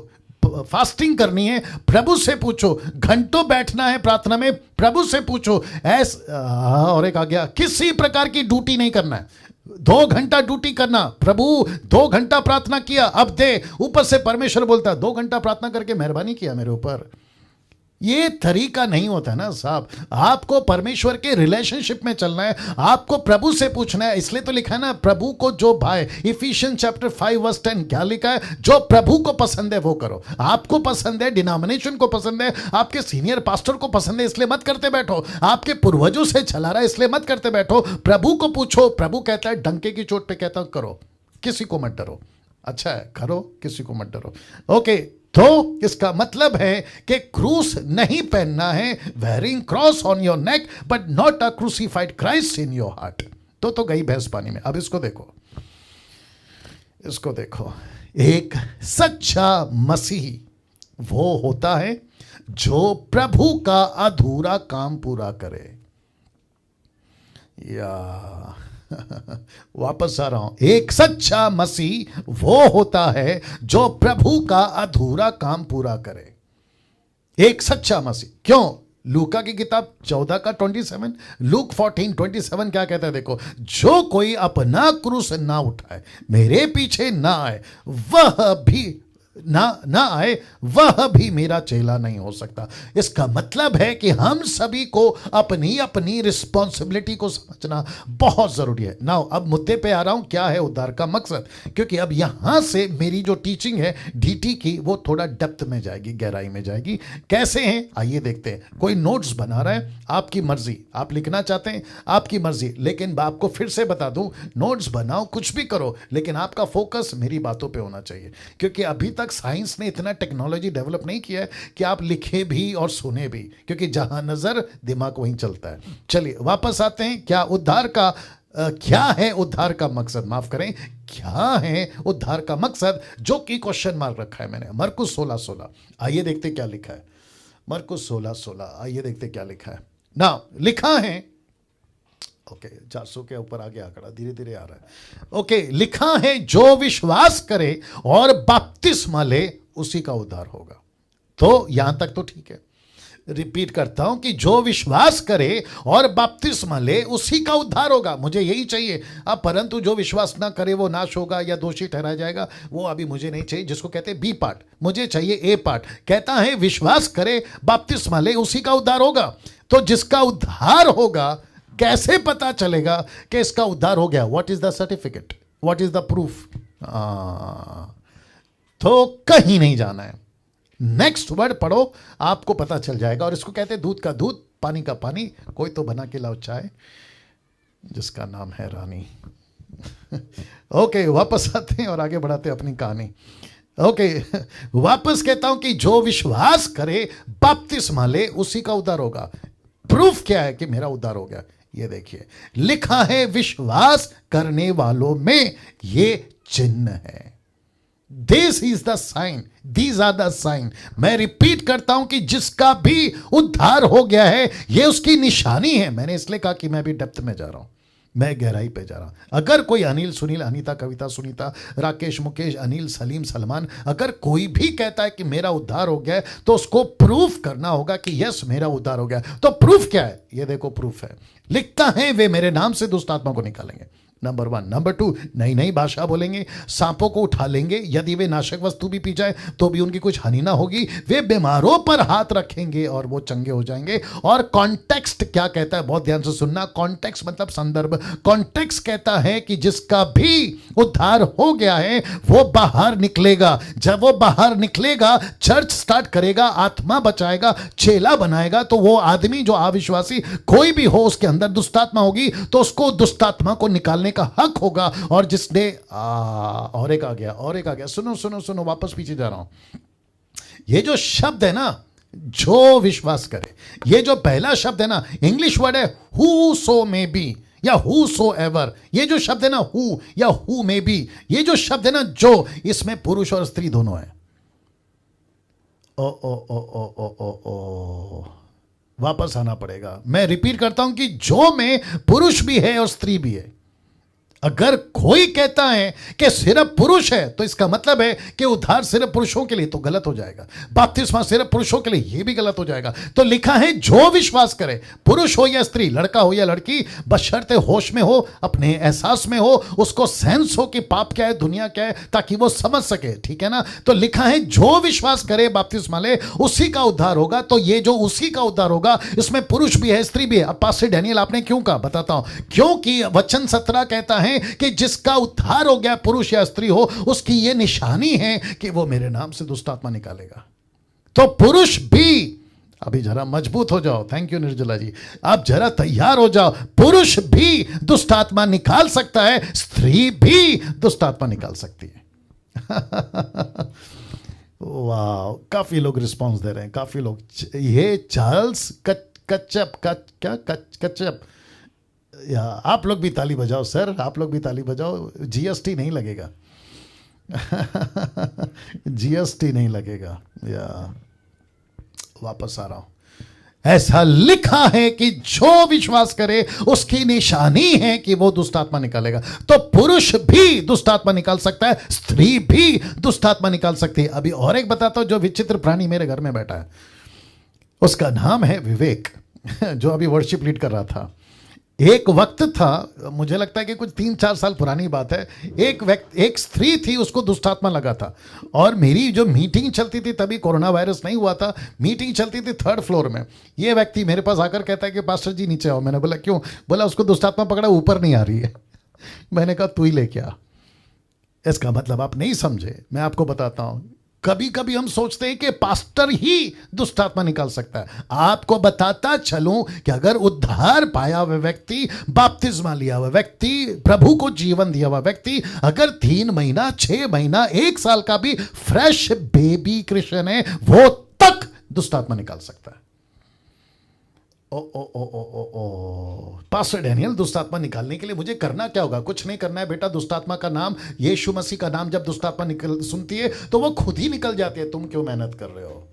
फास्टिंग करनी है, प्रभु से पूछो। घंटों बैठना है प्रार्थना में, प्रभु से पूछो। और एक आ गया, किसी प्रकार की ड्यूटी नहीं करना है। 2 घंटा ड्यूटी करना, प्रभु 2 घंटा प्रार्थना किया अब दे। ऊपर से परमेश्वर बोलता है 2 घंटा प्रार्थना करके मेहरबानी किया मेरे ऊपर। ये तरीका नहीं होता ना साहब। आपको परमेश्वर के रिलेशनशिप में चलना है, आपको प्रभु से पूछना है। इसलिए तो लिखा है ना, प्रभु को जो भाए। इफिशियंस चैप्टर 5 वर्स 10 क्या लिखा है? जो प्रभु को पसंद है वो करो। आपको पसंद है, डिनोमिनेशन को पसंद है, आपके सीनियर पास्टर को पसंद है, इसलिए मत करते बैठो। आपके पूर्वजों से चला रहा है इसलिए मत करते बैठो। प्रभु को पूछो। प्रभु कहता है, डंके की चोट पे कहता हूं करो, किसी को मत डरो। अच्छा है, करो, किसी को मत डरो। ओके, तो इसका मतलब है कि क्रूस नहीं पहनना है, wearing cross on your neck but not a crucified Christ in your heart. तो गई भैंस पानी में। अब इसको देखो, इसको देखो। एक सच्चा मसीही वो होता है जो प्रभु का अधूरा काम पूरा करे। या वापस आ रहा हूं, एक सच्चा मसीह वो होता है जो प्रभु का अधूरा काम पूरा करे। एक सच्चा मसीह। क्यों? लूका की किताब 14 का 27, लूक 14:27 क्या कहता है? देखो, जो कोई अपना क्रूस ना उठाए, मेरे पीछे ना आए, वह भी ना आए, वह भी मेरा चेला नहीं हो सकता। इसका मतलब है कि हम सभी को अपनी अपनी रिस्पॉन्सिबिलिटी को समझना बहुत जरूरी है। नाउ अब मुद्दे पे आ रहा हूं, क्या है उद्धार का मकसद? क्योंकि अब यहां से मेरी जो टीचिंग है डीटी की, वो थोड़ा डेप्थ में जाएगी, गहराई में जाएगी। कैसे हैं आइए देखते हैं। कोई नोट्स बना रहा है, आपकी मर्जी, आप लिखना चाहते हैं आपकी मर्जी, लेकिन आपको फिर से बता दूं, नोट्स बनाओ, कुछ भी करो, लेकिन आपका फोकस मेरी बातों पे होना चाहिए। क्योंकि अभी तक तक साइंस ने इतना टेक्नोलॉजी डेवलप नहीं किया है कि आप लिखे भी और सुने भी, क्योंकि जहां नजर दिमाग वहीं चलता है। चलिए वापस आते हैं। क्या है उद्धार का मकसद, माफ करें, क्या है उद्धार का मकसद, जो कि क्वेश्चन मार्क रखा है मैंने। मरकुस 16:16, आइए देखते क्या लिखा है। मरकुस 16:16, आइए देखते क्या लिखा है ना। लिखा है, ओके 400 के ऊपर आगे आंकड़ा धीरे धीरे आ रहा है। ओके, लिखा है जो विश्वास करे और बपतिस्मा ले उसी का उद्धार होगा। तो यहां तक तो ठीक है। रिपीट करता हूं कि जो विश्वास करे और बपतिस्मा ले उसी का उद्धार होगा। मुझे यही चाहिए। अब परंतु जो विश्वास ना करे वो नाश होगा या दोषी ठहराया जाएगा, वो अभी मुझे नहीं चाहिए, जिसको कहते हैं बी पार्ट। मुझे चाहिए ए पार्ट। कहता है विश्वास करे बपतिस्मा ले उसी का उद्धार होगा। तो जिसका उद्धार होगा, कैसे पता चलेगा कि इसका उद्धार हो गया? What is the certificate, what is the proof? तो कहीं नहीं जाना है, नेक्स्ट वर्ड पढ़ो, आपको पता चल जाएगा। और इसको कहते हैं दूध का दूध, पानी का पानी। कोई तो बना के लाओ चाय, जिसका नाम है रानी। ओके, वापस आते हैं और आगे बढ़ाते हैं अपनी कहानी। ओके, वापस कहता हूं कि जो विश्वास करे बपतिस्मा ले उसी का उद्धार होगा। प्रूफ क्या है कि मेरा उद्धार हो गया? ये देखिए, लिखा है विश्वास करने वालों में ये चिन्ह है। This is the sign, these are the sign. मैं रिपीट करता हूं कि जिसका भी उद्धार हो गया है, ये उसकी निशानी है। मैंने इसलिए कहा कि मैं भी डेप्थ में जा रहा हूं, मैं गहराई पे जा रहा हूं। अगर कोई अनिल, सुनील, अनीता, कविता, सुनीता, राकेश, मुकेश, अनिल, सलीम, सलमान, अगर कोई भी कहता है कि मेरा उद्धार हो गया है, तो उसको प्रूफ करना होगा कि यस मेरा उद्धार हो गया। तो प्रूफ क्या है? ये देखो, प्रूफ है। लिखता है वे मेरे नाम से दुष्ट आत्मा को निकालेंगे, नंबर 1। नंबर 2, नई नई भाषा बोलेंगे, सांपों को उठा लेंगे, यदि वे नाशक वस्तु भी पी जाए तो भी उनकी कुछ हानि ना होगी, वे बीमारों पर हाथ रखेंगे और वो चंगे हो जाएंगे। और कॉन्टेक्स्ट क्या कहता है, बहुत ध्यान से सुनना। कॉन्टेक्स्ट मतलब संदर्भ। कॉन्टेक्स्ट कहता है कि जिसका भी उद्धार हो गया है वो बाहर निकलेगा। जब वो बाहर निकलेगा, चर्च स्टार्ट करेगा, आत्मा बचाएगा, चेला बनाएगा, तो वो आदमी जो अविश्वासी कोई भी हो, उसके अंदर दुष्टात्मा होगी, तो उसको दुष्टात्मा को निकालने का हक होगा। और जिसने और एक आ गया, सुनो सुनो सुनो, वापस पीछे जा रहा हूं। ये जो शब्द है ना, जो विश्वास करे, ये जो पहला शब्द है ना, इंग्लिश वर्ड है हु सो मे बी या हु सो एवर। ये जो शब्द है ना, हु या हु मे बी, ये जो शब्द है ना, जो, इसमें पुरुष और स्त्री दोनों है। ओ ओ ओ ओ ओ ओ ओ, वापस आना पड़ेगा। मैं रिपीट करता हूं कि जो में पुरुष भी है और स्त्री भी है। अगर कोई कहता है कि सिर्फ पुरुष है, तो इसका मतलब है कि उद्धार सिर्फ पुरुषों के लिए, तो गलत हो जाएगा। बपतिस्मा सिर्फ पुरुषों के लिए, यह भी गलत हो जाएगा। तो लिखा है जो विश्वास करे, पुरुष हो या स्त्री, लड़का हो या लड़की, बशर्ते होश में हो, अपने एहसास में हो, उसको सेंस हो कि पाप क्या है, दुनिया क्या है, ताकि वो समझ सके। ठीक है ना? तो लिखा है जो विश्वास करे बपतिस्मा ले उसी का उद्धार होगा। तो ये जो उसी का उद्धार होगा, इसमें पुरुष भी है, स्त्री भी है। अब पास्टर डैनियल आपने क्यों कहा, बताता हूं। क्योंकि वचन 17 कहता है कि जिसका उद्धार हो गया, पुरुष या स्त्री हो, उसकी यह निशानी है कि वो मेरे नाम से दुष्ट आत्मा निकालेगा। तो पुरुष भी, अभी जरा मजबूत हो जाओ, थैंक यू निर्जला जी, आप जरा तैयार हो जाओ। पुरुष भी दुष्ट आत्मा निकाल सकता है, स्त्री भी दुष्ट आत्मा निकाल सकती है। वाह, काफी लोग रिस्पांस दे रहे हैं, काफी लोग। ये चार्ल्स कच्चप, या आप लोग भी ताली बजाओ सर, आप लोग भी ताली बजाओ। जीएसटी नहीं लगेगा। जीएसटी नहीं लगेगा। या वापस आ रहा हूं। ऐसा लिखा है कि जो विश्वास करे उसकी निशानी है कि वो दुष्ट आत्मा निकालेगा। तो पुरुष भी दुष्ट आत्मा निकाल सकता है, स्त्री भी दुष्ट आत्मा निकाल सकती है। अभी और एक बताता हूं, जो विचित्र प्राणी मेरे घर में बैठा है, उसका नाम है विवेक, जो अभी वर्शिप लीड कर रहा था। एक वक्त था, मुझे लगता है कि कुछ 3-4 साल पुरानी बात है, एक स्त्री थी, उसको दुष्टात्मा लगा था। और मेरी जो मीटिंग चलती थी, तभी कोरोना वायरस नहीं हुआ था, मीटिंग चलती थी 3rd फ्लोर में। ये व्यक्ति मेरे पास आकर कहता है कि पास्टर जी नीचे आओ। मैंने बोला क्यों? बोला उसको दुष्टात्मा पकड़ा, ऊपर नहीं आ रही है। मैंने कहा तू ही लेके आ। इसका मतलब आप नहीं समझे, मैं आपको बताता हूँ। कभी कभी हम सोचते हैं कि पास्टर ही दुष्ट आत्मा निकाल सकता है। आपको बताता चलूं कि अगर उद्धार पाया हुआ व्यक्ति, बपतिस्मा लिया हुआ व्यक्ति, प्रभु को जीवन दिया हुआ व्यक्ति, अगर 3 महीना, 6 महीना, 1 साल का भी फ्रेश बेबी क्रिश्चियन है, वो तक दुष्ट आत्मा निकाल सकता है। ओ ओ ओ ओ ओ ओ पास्टर डैनियल, दुष्ट आत्मा निकालने के लिए मुझे करना क्या होगा? कुछ नहीं करना है बेटा। दुष्ट आत्मा का नाम, यीशु मसीह का नाम जब दुष्ट आत्मा निकल सुनती है तो वो खुद ही निकल जाती है। तुम क्यों मेहनत कर रहे हो?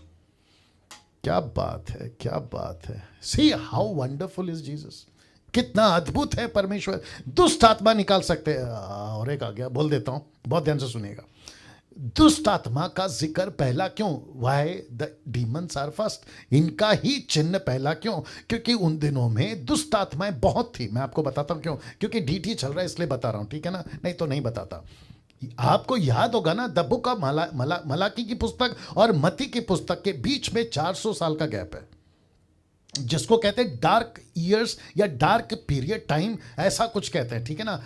क्या बात है, क्या बात है। See how wonderful is Jesus. कितना अद्भुत है परमेश्वर। दुष्ट आत्मा निकाल सकते हैं। और एक आ गया, बोल देता हूं, बहुत ध्यान से सुनिएगा। दुष्ट आत्मा का जिक्र पहला क्यों? Why the demons are first. इनका ही चिन्ह पहला क्यों? क्योंकि उन दिनों में दुष्ट आत्माएं बहुत थी। मैं आपको बताता हूं क्यों। क्योंकि डीटी चल रहा है इसलिए बता रहा हूं, ठीक है ना? नहीं तो नहीं बताता। आपको याद होगा ना, द बुक ऑफ मलाकी की पुस्तक और मती की पुस्तक के बीच में 400 साल का गैप है, जिसको कहते हैं डार्क ईयर्स या डार्क पीरियड टाइम, ऐसा कुछ कहते हैं, ठीक है ना?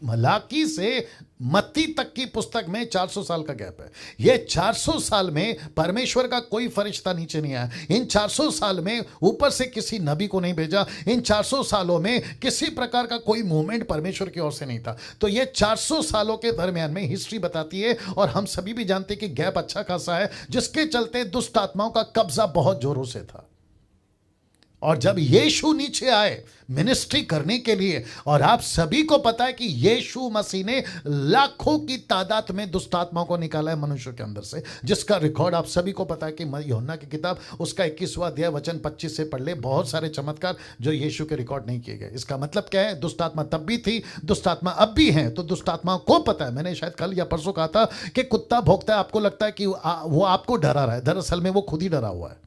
मलाकी से मत्ती तक की पुस्तक में 400 साल का गैप है। ये 400 साल में परमेश्वर का कोई फरिश्ता नीचे नहीं आया। इन 400 साल में ऊपर से किसी नबी को नहीं भेजा। इन 400 सालों में किसी प्रकार का कोई मूवमेंट परमेश्वर की ओर से नहीं था। तो ये 400 सालों के दरमियान में हिस्ट्री बताती है, और हम सभी भी जानते हैं कि गैप अच्छा खासा है, जिसके चलते दुष्ट आत्माओं का कब्जा बहुत जोरों से था। और जब यीशु नीचे आए मिनिस्ट्री करने के लिए, और आप सभी को पता है कि यीशु मसीह ने लाखों की तादाद में दुष्ट आत्माओं को निकाला है मनुष्य के अंदर से, जिसका रिकॉर्ड आप सभी को पता है कि यूहन्ना की किताब उसका 21वां अध्याय वचन 25 से पढ़ ले। बहुत सारे चमत्कार जो यीशु के रिकॉर्ड नहीं किए गए। इसका मतलब क्या है? दुष्ट आत्मा तब भी थी, दुष्ट आत्मा अब भी है। तो दुष्ट आत्माओं को पता है। मैंने शायद कल या परसों कहा था कि कुत्ता भौंकता है, आपको लगता है कि वो आपको डरा रहा है, दरअसल में वो खुद ही डरा हुआ है।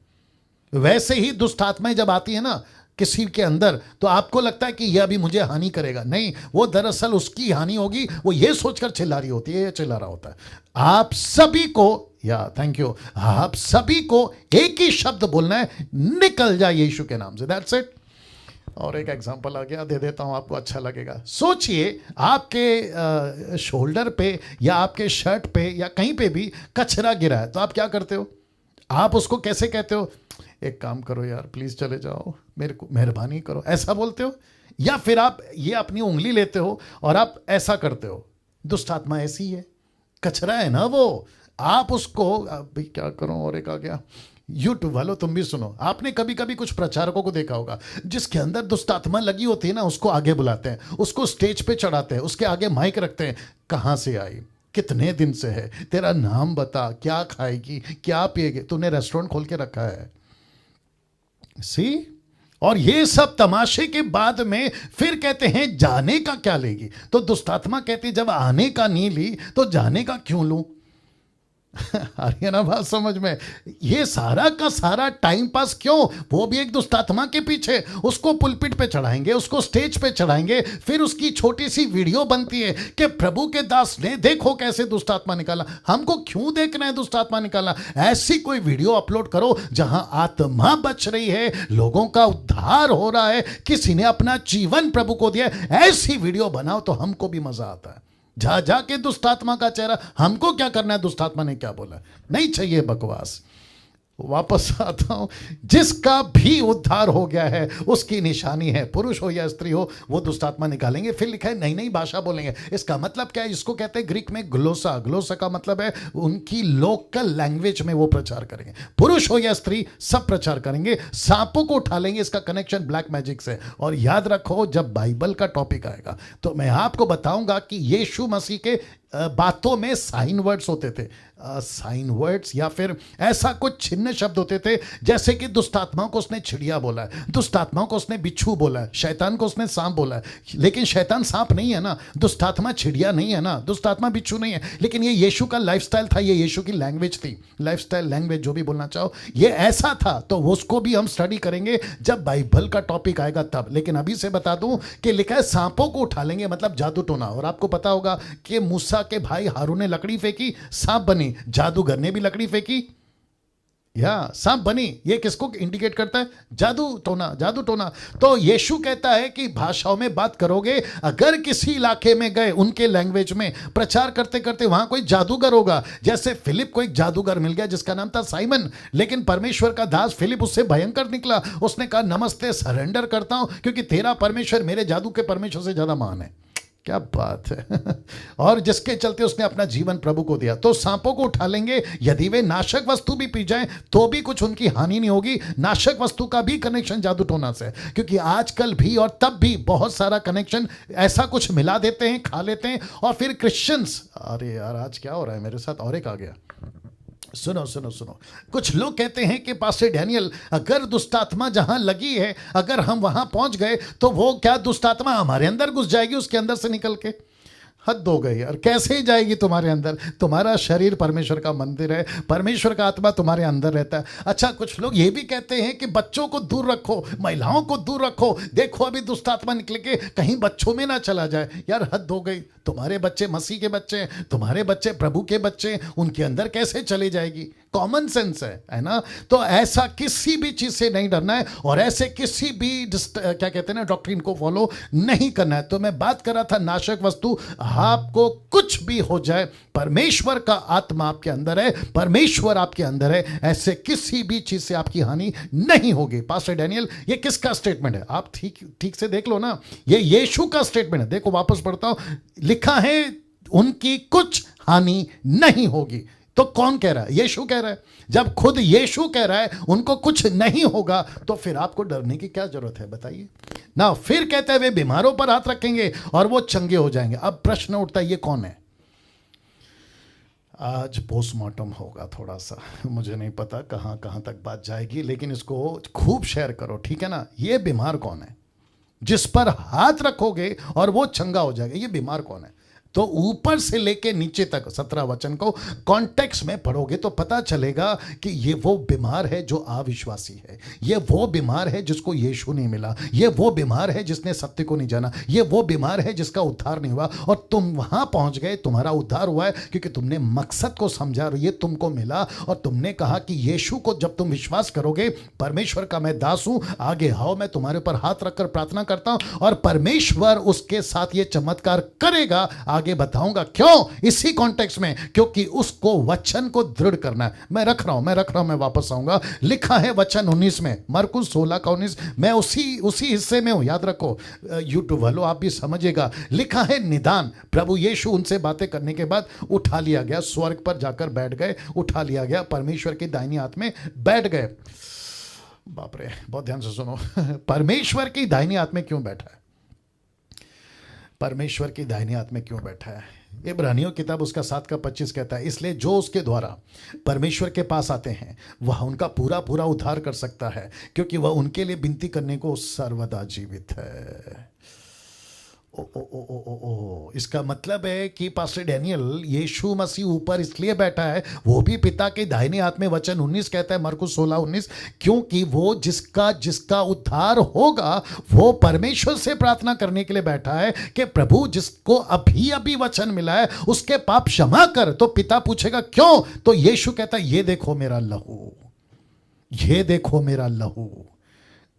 वैसे ही दुष्ट आत्माएं जब आती है ना किसी के अंदर, तो आपको लगता है कि यह अभी मुझे हानि करेगा। नहीं, वो दरअसल उसकी हानि होगी, वो ये सोचकर चिल्ला रही होती है, ये चिल्ला रहा होता है। आप सभी को, या थैंक यू, आप सभी को एक ही शब्द बोलना है, निकल जाए यीशु के नाम से। That's it. और एक एग्जांपल आ गया, दे देता हूं, आपको अच्छा लगेगा। सोचिए आपके शोल्डर पे या आपके शर्ट पे या कहीं पे भी कचरा गिरा है, तो आप क्या करते हो? आप उसको कैसे कहते हो? एक काम करो यार, प्लीज चले जाओ, मेरे को मेहरबानी करो, ऐसा बोलते हो? या फिर आप ये अपनी उंगली लेते हो और आप ऐसा करते हो? दुष्ट आत्मा ऐसी है, कचरा है ना वो, आप उसको, अभी क्या करूं, और एक आ गया। यूट्यूब वालों तुम भी सुनो, आपने कभी कभी कुछ प्रचारकों को देखा होगा जिसके अंदर दुष्ट आत्मा लगी होती है ना, उसको आगे बुलाते हैं, उसको स्टेज पे चढ़ाते हैं, उसके आगे माइक रखते हैं। कहां से आई, कितने दिन से है, तेरा नाम बता, क्या खाएगी, क्या पिएगी, तूने रेस्टोरेंट खोल के रखा है। सी, और ये सब तमाशे के बाद में फिर कहते हैं जाने का क्या लेगी? तो दुष्ट आत्मा कहती जब आने का नहीं ली तो जाने का क्यों लूं? आ रही है ना बात समझ में? ये सारा का सारा टाइम पास क्यों? वो भी एक दुष्ट आत्मा के पीछे। उसको पुलपिट पे चढ़ाएंगे, उसको स्टेज पे चढ़ाएंगे, फिर उसकी छोटी सी वीडियो बनती है कि प्रभु के दास ने देखो कैसे दुष्ट आत्मा निकाला। हमको क्यों देखना है दुष्ट आत्मा निकाला? ऐसी कोई वीडियो अपलोड करो जहां आत्मा बच रही है, लोगों का उद्धार हो रहा है, किसी ने अपना जीवन प्रभु को दिया। ऐसी वीडियो बनाओ तो हमको भी मजा आता है। जा जाके दुष्ट आत्मा का चेहरा, हमको क्या करना है? दुष्ट आत्मा ने क्या बोला? नहीं चाहिए बकवास। वापस आता हूं, जिसका भी उद्धार हो गया है उसकी निशानी है, पुरुष हो या स्त्री हो, वो दुष्ट आत्मा निकालेंगे। फिर लिखा है नई नई भाषा बोलेंगे। इसका मतलब क्या है? इसको कहते हैं ग्रीक में ग्लोसा। ग्लोसा का मतलब है उनकी लोकल लैंग्वेज में वो प्रचार करेंगे। पुरुष हो या स्त्री सब प्रचार करेंगे। सांपों को उठा लेंगे। इसका कनेक्शन ब्लैक मैजिक से। और याद रखो, जब बाइबल का टॉपिक आएगा तो मैं आपको बताऊंगा कि यीशु मसीह के बातों में साइन वर्ड्स होते थे, साइन वर्ड्स या फिर ऐसा कुछ छिन्न शब्द होते थे, जैसे कि दुष्ट आत्माओं को उसने चिड़िया बोला है, दुष्ट आत्माओं को उसने बिच्छू बोला है, शैतान को उसने सांप बोला है। लेकिन शैतान सांप नहीं है ना, दुष्ट आत्मा चिड़िया नहीं है ना, दुष्ट आत्मा बिच्छू नहीं है। लेकिन ये यीशु का लाइफस्टाइल था, ये यीशु की लैंग्वेज थी, लाइफस्टाइल, लैंग्वेज जो भी बोलना चाहो, ये ऐसा था। तो उसको भी हम स्टडी करेंगे जब बाइबल का टॉपिक आएगा तब। लेकिन अभी से बता दूं कि लिखा है सांपों को उठा लेंगे, मतलब जादू टोना। और आपको पता होगा कि मूसा के भाई हारून ने लकड़ी फेंकी, सांप बनी। जादूगर ने भी लकड़ी फेंकी, या सांप बनी, ये किसको इंडिकेट करता है? जादू टोना, जादू टोना। तो यीशु कहता है कि भाषाओं में बात करोगे, अगर किसी इलाके में गए उनके लैंग्वेज में प्रचार करते करते वहां कोई जादूगर होगा, जैसे फिलिप को एक जादूगर मिल गया जिसका नाम था साइमन, लेकिन परमेश्वर का दास फिलिप उससे भयंकर निकला। उसने कहा नमस्ते, सरेंडर करता हूं क्योंकि तेरा परमेश्वर मेरे जादू के परमेश्वर से ज्यादा महान है। क्या बात है। और जिसके चलते उसने अपना जीवन प्रभु को दिया। तो सांपों को उठा लेंगे, यदि वे नाशक वस्तु भी पी जाएं तो भी कुछ उनकी हानि नहीं होगी। नाशक वस्तु का भी कनेक्शन जादू टोना से, क्योंकि आजकल भी और तब भी बहुत सारा कनेक्शन ऐसा कुछ मिला देते हैं, खा लेते हैं, और फिर क्रिश्चियंस, अरे यार आज क्या हो रहा है मेरे साथ, और एक आ गया। सुनो सुनो सुनो, कुछ लोग कहते हैं कि पास्टर डैनियल, अगर दुष्टात्मा जहां लगी है, अगर हम वहां पहुंच गए तो वो क्या दुष्टात्मा हमारे अंदर घुस जाएगी उसके अंदर से निकल के? हद हो गई यार, कैसे ही जाएगी तुम्हारे अंदर? तुम्हारा शरीर परमेश्वर का मंदिर है, परमेश्वर का आत्मा तुम्हारे अंदर रहता है। अच्छा, कुछ लोग ये भी कहते हैं कि बच्चों को दूर रखो, महिलाओं को दूर रखो, देखो अभी दुष्टात्मा निकल के कहीं बच्चों में ना चला जाए। यार हद हो गई, तुम्हारे बच्चे मसीह के बच्चे हैं, तुम्हारे बच्चे प्रभु के बच्चे हैं, उनके अंदर कैसे चले जाएगी? कॉमन सेंस है ना? तो ऐसा किसी भी चीज से नहीं डरना है, और ऐसे किसी भी क्या कहते हैं ना, डॉक्ट्रिन को फॉलो नहीं करना है। तो मैं बात कर रहा था नाशक वस्तु, आपको कुछ भी हो जाए, परमेश्वर का आत्मा आपके अंदर है, परमेश्वर आपके अंदर है, ऐसे किसी भी चीज से आपकी हानि नहीं होगी। पास्टर डैनियल, ये किसका स्टेटमेंट है? आप ठीक ठीक से देख लो ना, ये यीशु का स्टेटमेंट है। देखो वापस पढ़ता हूं, लिखा है उनकी कुछ हानि नहीं होगी। तो कौन कह रहा है? यीशु कह रहा है। जब खुद यीशु कह रहा है उनको कुछ नहीं होगा, तो फिर आपको डरने की क्या जरूरत है बताइए ना? फिर कहते हैं वे बीमारों पर हाथ रखेंगे और वो चंगे हो जाएंगे। अब प्रश्न उठता है, ये कौन है? आज पोस्टमार्टम होगा थोड़ा सा, मुझे नहीं पता कहां कहां तक बात जाएगी, लेकिन इसको खूब शेयर करो, ठीक है ना? ये बीमार कौन है जिस पर हाथ रखोगे और वो चंगा हो जाएगा? ये बीमार कौन है? तो ऊपर से लेके नीचे तक 17 वचन को कॉन्टेक्स्ट में पढ़ोगे तो पता चलेगा कि ये वो बीमार है जो अविश्वासी है, ये वो बीमार है जिसको यीशु नहीं मिला, ये वो बीमार है जिसने सत्य को नहीं जाना, ये वो बीमार है जिसका उद्धार नहीं हुआ। और तुम वहां पहुंच गए, तुम्हारा उद्धार हुआ है क्योंकि तुमने मकसद को समझा, ये तुमको मिला, और तुमने कहा कि यीशु को जब तुम विश्वास करोगे, परमेश्वर का मैं दास हूं, आगे आओ, मैं तुम्हारे ऊपर हाथ रखकर प्रार्थना करता हूं, और परमेश्वर उसके साथ ये चमत्कार करेगा। आगे बताऊंगा क्यों, इसी कॉन्टेक्स्ट में, क्योंकि उसको वचन को दृढ़ करना है। मैं रख रहा हूं, मैं वापस आऊंगा। लिखा है वचन 19 में, मरकुस 16 का 19, मैं उसी हिस्से में हूं, याद रखो यूट्यूब वालों, आप भी समझिएगा। लिखा है निदान, प्रभु यीशु उनसे बातें करने के बाद उठा लिया गया, स्वर्ग पर जाकर बैठ गए, उठा लिया गया, परमेश्वर की दाहिनी हाथ में बैठ गए। बाप रे, बहुत ध्यान से सुनो। परमेश्वर की दाहिनी हाथ में क्यों बैठा है? परमेश्वर की दाहिनी हाथ में क्यों बैठा है? इब्रानियों किताब उसका 7 का 25 कहता है, इसलिए जो उसके द्वारा परमेश्वर के पास आते हैं वह उनका पूरा पूरा उद्धार कर सकता है, क्योंकि वह उनके लिए विनती करने को सर्वदा जीवित है। ओ ओ ओ ओ ओ ओ, इसका मतलब है कि पास्टर डैनियल, यीशु मसीह ऊपर इसलिए बैठा है, वो भी पिता के दाहिने हाथ में। वचन 19 कहता है, मरकुस 16:19, क्योंकि वो जिसका उद्धार होगा वो परमेश्वर से प्रार्थना करने के लिए बैठा है कि प्रभु जिसको अभी अभी वचन मिला है उसके पाप क्षमा कर। तो पिता पूछेगा क्यों? तो यीशु कहता है, ये देखो मेरा लहू, ये देखो मेरा लहू,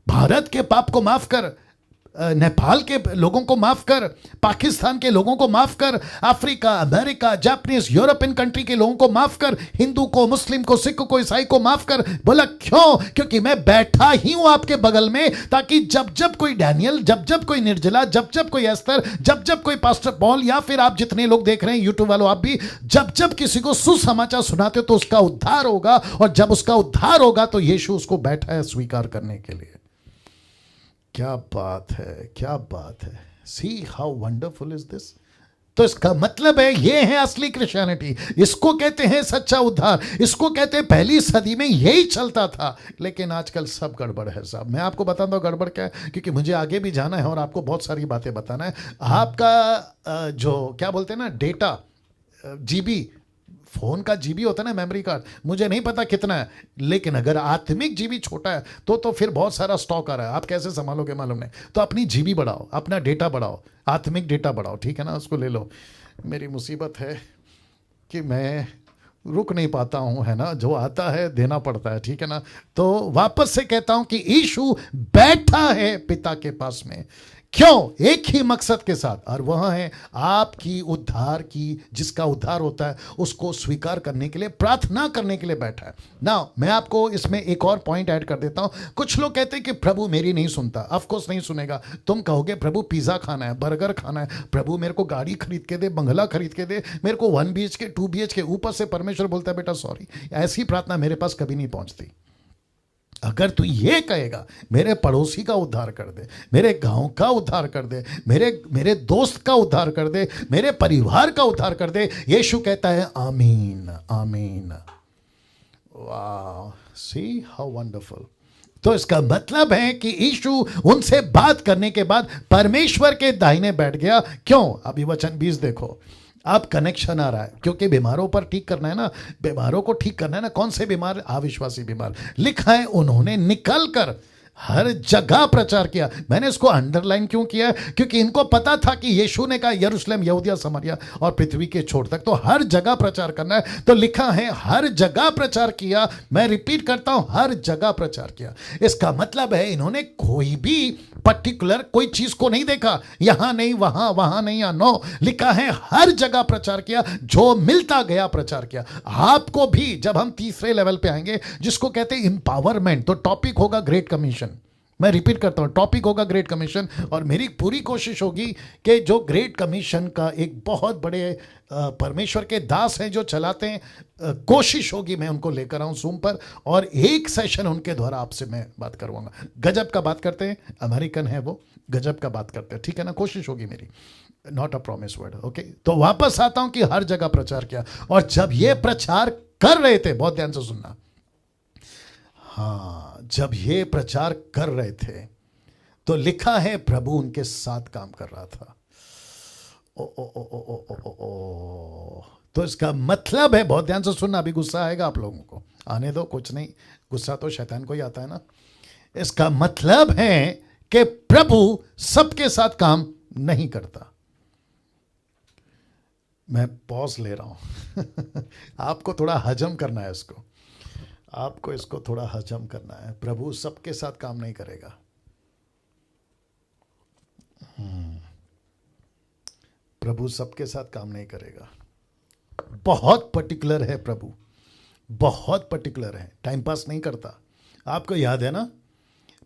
भारत के पाप को माफ कर, नेपाल के लोगों को माफ कर, पाकिस्तान के लोगों को माफ कर, Africa, America, Japanese, European country के लोगों को माफ कर, हिंदू को, मुस्लिम को, सिख को, ईसाई को माफ कर। बोला क्यों? क्योंकि मैं बैठा ही हूं आपके बगल में, ताकि जब जब कोई डैनियल, जब जब कोई निर्जला, जब जब कोई एस्तर, जब जब कोई पास्टर पॉल, या फिर आप जितने लोग देख रहे हैं यूट्यूब वालों, आप भी जब जब किसी को सुसमाचार सुनाते हो तो उसका उद्धार होगा, और जब उसका उद्धार होगा तो यीशु उसको बैठा है स्वीकार करने के लिए। क्या बात है, क्या बात है। See how wonderful is this. तो इसका मतलब है ये है असली क्रिश्चियनिटी, इसको कहते हैं सच्चा उद्धार, इसको कहते हैं पहली सदी में यही चलता था। लेकिन आजकल सब गड़बड़ है साहब। मैं आपको बताता हूं गड़बड़ क्या है, क्योंकि मुझे आगे भी जाना है और आपको बहुत सारी बातें बताना है। आपका जो क्या बोलते हैं ना, डेटा, जीबी, फोन का जीबी होता है ना, मेमोरी कार्ड, मुझे नहीं पता कितना है, लेकिन अगर आत्मिक जीबी छोटा है तो फिर बहुत सारा स्टॉक आ रहा है, आप कैसे संभालोगे मालूम नहीं। तो अपनी जीबी बढ़ाओ, अपना डेटा बढ़ाओ, आत्मिक डेटा बढ़ाओ, ठीक है ना, उसको ले लो। मेरी मुसीबत है कि मैं रुक नहीं पाता हूं, है ना, जो आता है देना पड़ता है, ठीक है ना। तो वापस से कहता हूं कि यीशु बैठा है पिता के पास में, क्यों? एक ही मकसद के साथ, और वह है आपकी उद्धार की, जिसका उद्धार होता है उसको स्वीकार करने के लिए, प्रार्थना करने के लिए बैठा है ना। मैं आपको इसमें एक और पॉइंट ऐड कर देता हूं। कुछ लोग कहते हैं कि प्रभु मेरी नहीं सुनता। ऑफ कोर्स नहीं सुनेगा। तुम कहोगे प्रभु पिज्जा खाना है, बर्गर खाना है, प्रभु मेरे को गाड़ी खरीद के दे, बंगला खरीद के दे, मेरे को 1 BHK 2 BHK। ऊपर से परमेश्वर बोलता है बेटा सॉरी, ऐसी प्रार्थना मेरे पास कभी नहीं पहुंचती। अगर तू ये कहेगा मेरे पड़ोसी का उद्धार कर दे, मेरे गांव का उद्धार कर दे, मेरे दोस्त का उद्धार कर दे, मेरे परिवार का उद्धार कर दे, यीशु कहता है आमीन आमीन। वाह, सी हाउ वंडरफुल। तो इसका मतलब है कि यीशु उनसे बात करने के बाद परमेश्वर के दाहिने बैठ गया। क्यों? अभी वचन 20 देखो, अब कनेक्शन आ रहा है, क्योंकि बीमारों पर ठीक करना है ना, बीमारों को ठीक करना है ना। कौन से बीमार? अविश्वासी बीमार। लिखा है उन्होंने निकल कर हर जगह प्रचार किया। मैंने इसको अंडरलाइन क्यों किया है? क्योंकि इनको पता था कि यीशु ने कहा यरूशलेम, यहूदिया, समारिया और पृथ्वी के छोर तक, तो हर जगह प्रचार करना है। तो लिखा है हर जगह प्रचार किया। मैं रिपीट करता हूं, हर जगह प्रचार किया। इसका मतलब है इन्होंने कोई भी पर्टिकुलर कोई चीज को नहीं देखा, यहां नहीं वहां, वहां नहीं या नो। लिखा है हर जगह प्रचार किया, जो मिलता गया प्रचार किया। आपको भी, जब हम तीसरे लेवल पे आएंगे जिसको कहते हैं इंपावरमेंट, तो टॉपिक होगा ग्रेट कमीशन। मैं रिपीट करता हूं, टॉपिक होगा ग्रेट कमीशन। और मेरी पूरी कोशिश होगी कि जो ग्रेट कमीशन का एक बहुत बड़े परमेश्वर के दास हैं जो चलाते हैं, कोशिश होगी मैं उनको लेकर आऊं जूम पर, और एक सेशन उनके द्वारा आपसे मैं बात करवाऊंगा। गजब का बात करते हैं, अमेरिकन है वो, गजब का बात करते हैं, ठीक है ना। कोशिश होगी मेरी, not a promise word, okay. तो वापस आता हूं कि हर जगह प्रचार किया। और जब ये प्रचार कर रहे थे, बहुत ध्यान से सुनना, हाँ, जब ये प्रचार कर रहे थे तो लिखा है प्रभु उनके साथ काम कर रहा था। ओ ओ ओ ओ ओ ओ ओ ओ। तो इसका मतलब है, बहुत ध्यान से सुनना, अभी गुस्सा आएगा आप लोगों को, आने दो, कुछ नहीं, गुस्सा तो शैतान को ही आता है ना। इसका मतलब है कि प्रभु सबके साथ काम नहीं करता। मैं पॉज ले रहा हूं आपको थोड़ा हजम करना है इसको, आपको इसको थोड़ा हजम करना है। प्रभु सबके साथ काम नहीं करेगा। प्रभु सबके साथ काम नहीं करेगा। बहुत पर्टिकुलर है प्रभु, बहुत पर्टिकुलर है, टाइम पास नहीं करता। आपको याद है ना,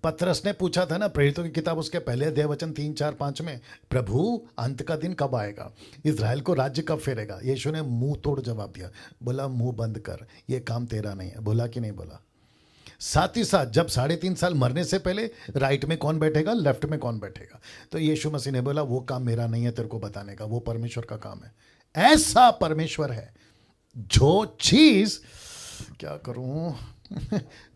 पतरस ने पूछा था ना, प्रेरितों की किताब उसके पहले अध्याय वचन 3, 4, 5 में, प्रभु अंत का दिन कब आएगा, इज़राइल को राज्य कब फेरेगा? यीशु ने मुंह तोड़ जवाब दिया, बोला मुंह बंद कर, ये काम तेरा नहीं है। बोला कि नहीं बोला? साथ ही साथ जब 3.5 साल मरने से पहले राइट में कौन बैठेगा, लेफ्ट में कौन बैठेगा, तो यीशु मसीह ने बोला वो काम मेरा नहीं है तेरे को बताने का, वो परमेश्वर का काम है। ऐसा परमेश्वर है जो चीज, क्या करूं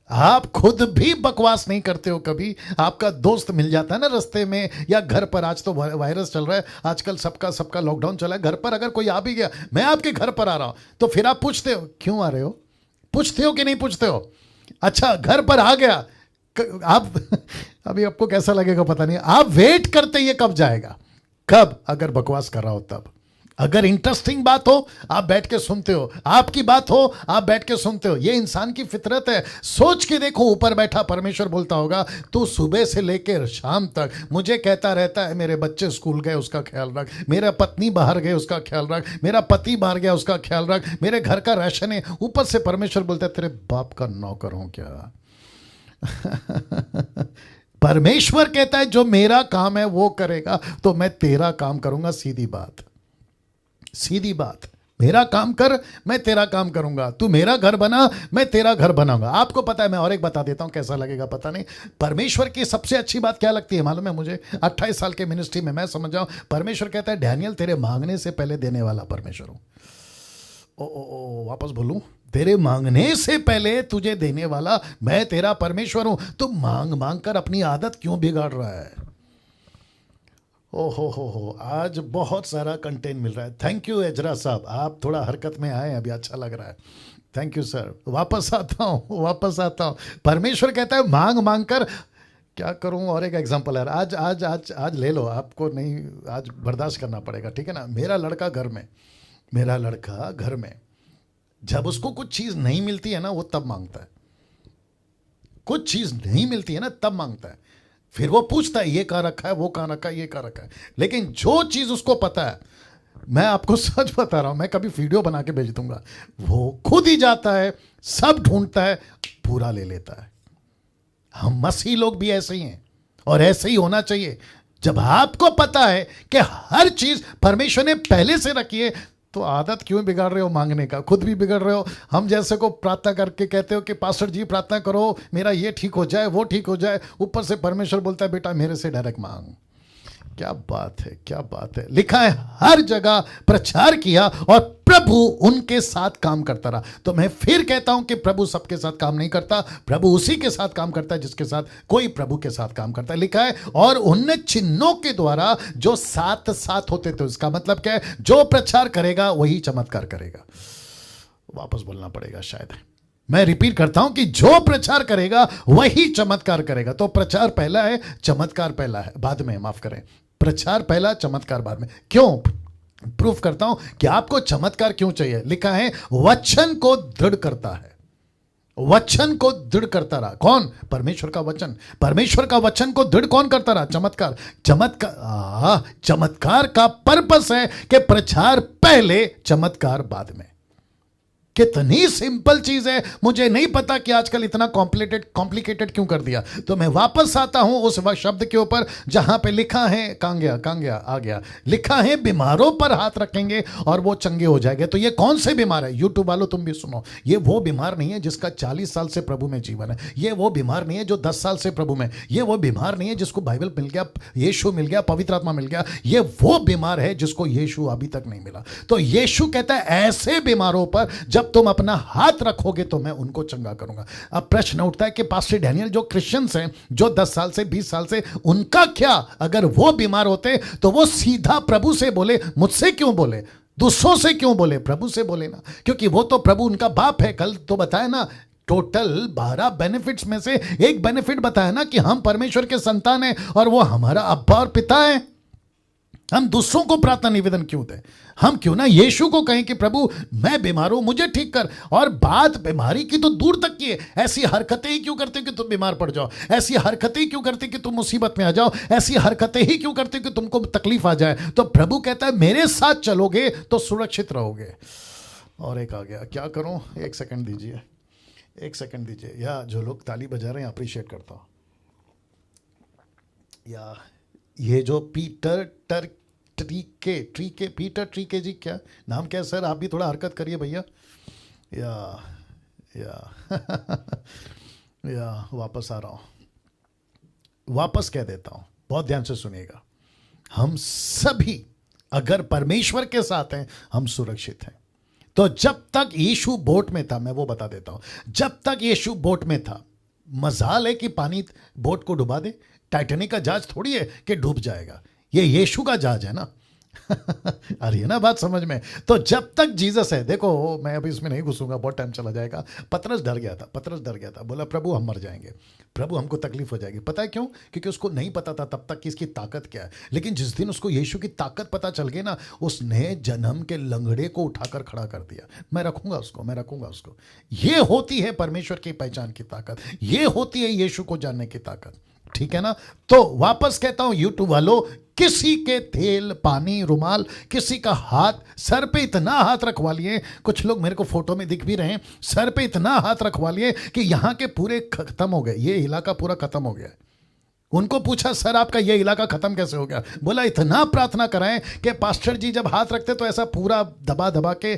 आप खुद भी बकवास नहीं करते हो कभी? आपका दोस्त मिल जाता है ना रास्ते में या घर पर, आज तो वायरस चल रहा है आजकल, सबका लॉकडाउन चला है, घर पर अगर कोई आ भी गया, मैं आपके घर पर आ रहा हूं, तो फिर आप पूछते हो क्यों आ रहे हो? पूछते हो कि नहीं पूछते हो? अच्छा, घर पर आ गया आप अभी आपको कैसा लगेगा पता नहीं, आप वेट करते ये कब जाएगा, कब? अगर बकवास कर रहा हो तब। अगर इंटरेस्टिंग बात हो आप बैठ के सुनते हो, आपकी बात हो आप बैठ के सुनते हो। ये इंसान की फितरत है। सोच के देखो, ऊपर बैठा परमेश्वर बोलता होगा तू सुबह से लेकर शाम तक मुझे कहता रहता है मेरे बच्चे स्कूल गए उसका ख्याल रख, मेरा पत्नी बाहर गए उसका ख्याल रख, मेरा पति बाहर गया उसका ख्याल रख, मेरे घर का राशन है। ऊपर से परमेश्वर बोलता है तेरे बाप का नौकर हूं क्या? परमेश्वर कहता है जो मेरा काम है वो करेगा तो मैं तेरा काम करूंगा। सीधी बात, सीधी बात, मेरा काम कर मैं तेरा काम करूंगा, तू मेरा घर बना मैं तेरा घर बनाऊंगा। आपको पता है, मैं और एक बता देता हूं, कैसा लगेगा पता नहीं। परमेश्वर की सबसे अच्छी बात क्या लगती है मालूम है मुझे? 28 साल के मिनिस्ट्री में मैं समझ जाऊं, परमेश्वर कहता है डैनियल तेरे मांगने से पहले देने वाला परमेश्वर हूं। ओ वापस बोलूं, तेरे मांगने से पहले तुझे देने वाला मैं तेरा परमेश्वर हूं। तो मांग मांग कर अपनी आदत क्यों बिगाड़ रहा है? हो, आज बहुत सारा कंटेंट मिल रहा है। थैंक यू एजरा साहब, आप थोड़ा हरकत में आए, अभी अच्छा लग रहा है। Thank you sir. वापस आता हूँ। परमेश्वर कहता है मांग मांग कर, क्या करूँ? और एक एग्जांपल है, आज आज आज आज ले लो, आपको नहीं, आज बर्दाश्त करना पड़ेगा, ठीक है ना। मेरा लड़का घर में जब उसको कुछ चीज नहीं मिलती है ना, वो तब मांगता है। कुछ चीज नहीं मिलती है ना, तब मांगता है। फिर वो पूछता है ये कहाँ रखा है, वो कहाँ रखा है, ये कहाँ रखा है। लेकिन जो चीज उसको पता है, मैं आपको सच बता रहा हूं, मैं कभी वीडियो बना के भेज दूंगा, वो खुद ही जाता है, सब ढूंढता है, पूरा ले लेता है। हम मसीह लोग भी ऐसे ही हैं, और ऐसे ही होना चाहिए। जब आपको पता है कि हर चीज परमेश्वर ने पहले से रखी है, तो आदत क्यों बिगाड़ रहे हो मांगने का? खुद भी बिगड़ रहे हो। हम जैसे को प्रार्थना करके कहते हो कि पास्टर जी प्रार्थना करो, मेरा ये ठीक हो जाए, वो ठीक हो जाए, ऊपर से परमेश्वर बोलता है बेटा मेरे से डायरेक्ट मांग। क्या बात है, क्या बात है। लिखा है हर जगह प्रचार किया और प्रभु उनके साथ काम करता रहा। तो मैं फिर कहता हूं कि प्रभु सबके साथ काम नहीं करता, प्रभु उसी के साथ काम करता है जिसके साथ कोई प्रभु के साथ काम करता है। लिखा है और उन चिन्हों के द्वारा जो साथ साथ होते थे। इसका मतलब क्या है? जो प्रचार करेगा वही चमत्कार करेगा। वापस बोलना पड़ेगा शायद, मैं रिपीट करता हूं कि जो प्रचार करेगा वही चमत्कार करेगा। तो प्रचार पहला है, चमत्कार पहला है, बाद में, माफ करें, प्रचार पहला, चमत्कार बाद में। क्यों? प्रूफ करता हूं कि आपको चमत्कार क्यों चाहिए। लिखा है वचन को दृढ़ करता है, वचन को दृढ़ करता रहा। कौन? परमेश्वर का वचन। परमेश्वर का वचन को दृढ़ कौन करता रहा? चमत्कार। चमत्कार का पर्पस है कि प्रचार पहले, चमत्कार बाद में। कितनी सिंपल चीज है। मुझे नहीं पता कि आजकल इतना कॉम्प्लिकेटेड क्यों कर दिया। तो मैं वापस आता हूं उस शब्द के ऊपर जहां पे लिखा है, कहां गया, आ गया, लिखा है बीमारों पर हाथ रखेंगे और वो चंगे हो जाएंगे। तो ये कौन से बीमार है? यूट्यूब वालों तुम भी सुनो, ये वो बीमार नहीं है जिसका 40 साल से प्रभु में जीवन है। ये वो बीमार नहीं है जो 10 साल से प्रभु में। ये वो बीमार नहीं है जिसको बाइबल मिल गया, यीशु मिल गया, पवित्र आत्मा मिल गया। ये वो बीमार है जिसको यीशु अभी तक नहीं मिला। तो यीशु कहता है ऐसे बीमारों पर जब तुम अपना हाथ रखोगे तो मैं उनको चंगा करूंगा। अब प्रश्न उठता है कि पास्टर डैनियल, जो क्रिश्चियंस हैं, जो 10 साल से 20 साल से, उनका क्या? अगर वो बीमार होते तो वो सीधा प्रभु से बोले, मुझसे क्यों बोले, दूसरों से क्यों बोले? प्रभु से बोले ना, क्योंकि वो तो प्रभु उनका बाप है। कल तो बताया ना, टोटल 12 बेनिफिट्स में से एक बेनिफिट बताया ना कि हम परमेश्वर के संतान हैं और वो हमारा अब्बा और पिता है। हम दूसरों को प्रार्थना निवेदन क्यों दें? हम क्यों ना यीशु को कहें कि प्रभु मैं बीमार हूं, मुझे ठीक कर। और बात बीमारी की तो दूर तक की है, ऐसी हरकतें ही क्यों करते कि तुम बीमार पड़ जाओ, ऐसी हरकतें ही क्यों करते कि तुम मुसीबत में आ जाओ, ऐसी हरकतें ही क्यों करते कि तुमको तकलीफ आ जाए। तो प्रभु कहता है मेरे साथ चलोगे तो सुरक्षित रहोगे। और एक आ गया, क्या करूं? एक सेकंड दीजिए, एक सेकंड दीजिए। या जो लोग ताली बजा रहे हैं अप्रिशिएट करता हूं। या ये जो पीटर ट्रीके जी, क्या नाम क्या है सर? आप भी थोड़ा हरकत करिए भैया। या वापस आ रहा हूं, वापस कह देता हूं, बहुत ध्यान से सुनिएगा। हम सभी अगर परमेश्वर के साथ हैं, हम सुरक्षित हैं। तो जब तक यीशु बोट में था, मैं वो बता देता हूं, जब तक यीशु बोट में था, मजाल है कि पानी बोट को डुबा दे। टाइटैनिक का जहाज थोड़ी है कि डूब जाएगा, ये यीशु का जहाज है ना। आ रही है ना बात समझ में? तो जब तक जीसस है, देखो मैं अभी इसमें नहीं घुसूंगा, बहुत टाइम चला जाएगा। पतरस डर गया था, बोला प्रभु हम मर जाएंगे, प्रभु हमको तकलीफ हो जाएगी। पता है क्यों? क्योंकि उसको नहीं पता था तब तक कि इसकी ताकत क्या है। लेकिन जिस दिन उसको यीशु की ताकत पता चल गई ना, उसने जन्म के लंगड़े को उठाकर खड़ा कर दिया। मैं रखूंगा उसको। ये होती है परमेश्वर की पहचान की ताकत, ये होती है यीशु को जानने की ताकत। ठीक है ना? तो वापस कहता हूं यूट्यूब वालों, किसी के तेल, पानी, रुमाल, किसी का हाथ, सर पे इतना हाथ रखवा लिए, कुछ लोग मेरे को फोटो में दिख भी रहे हैं, सर पे इतना हाथ रखवा लिए कि यहां के पूरे खत्म हो गए, ये इलाका पूरा खत्म हो गया। उनको पूछा सर आपका ये इलाका खत्म कैसे हो गया? बोला इतना प्रार्थना कराएं कि पास्टर जी जब हाथ रखते तो ऐसा पूरा दबा दबा के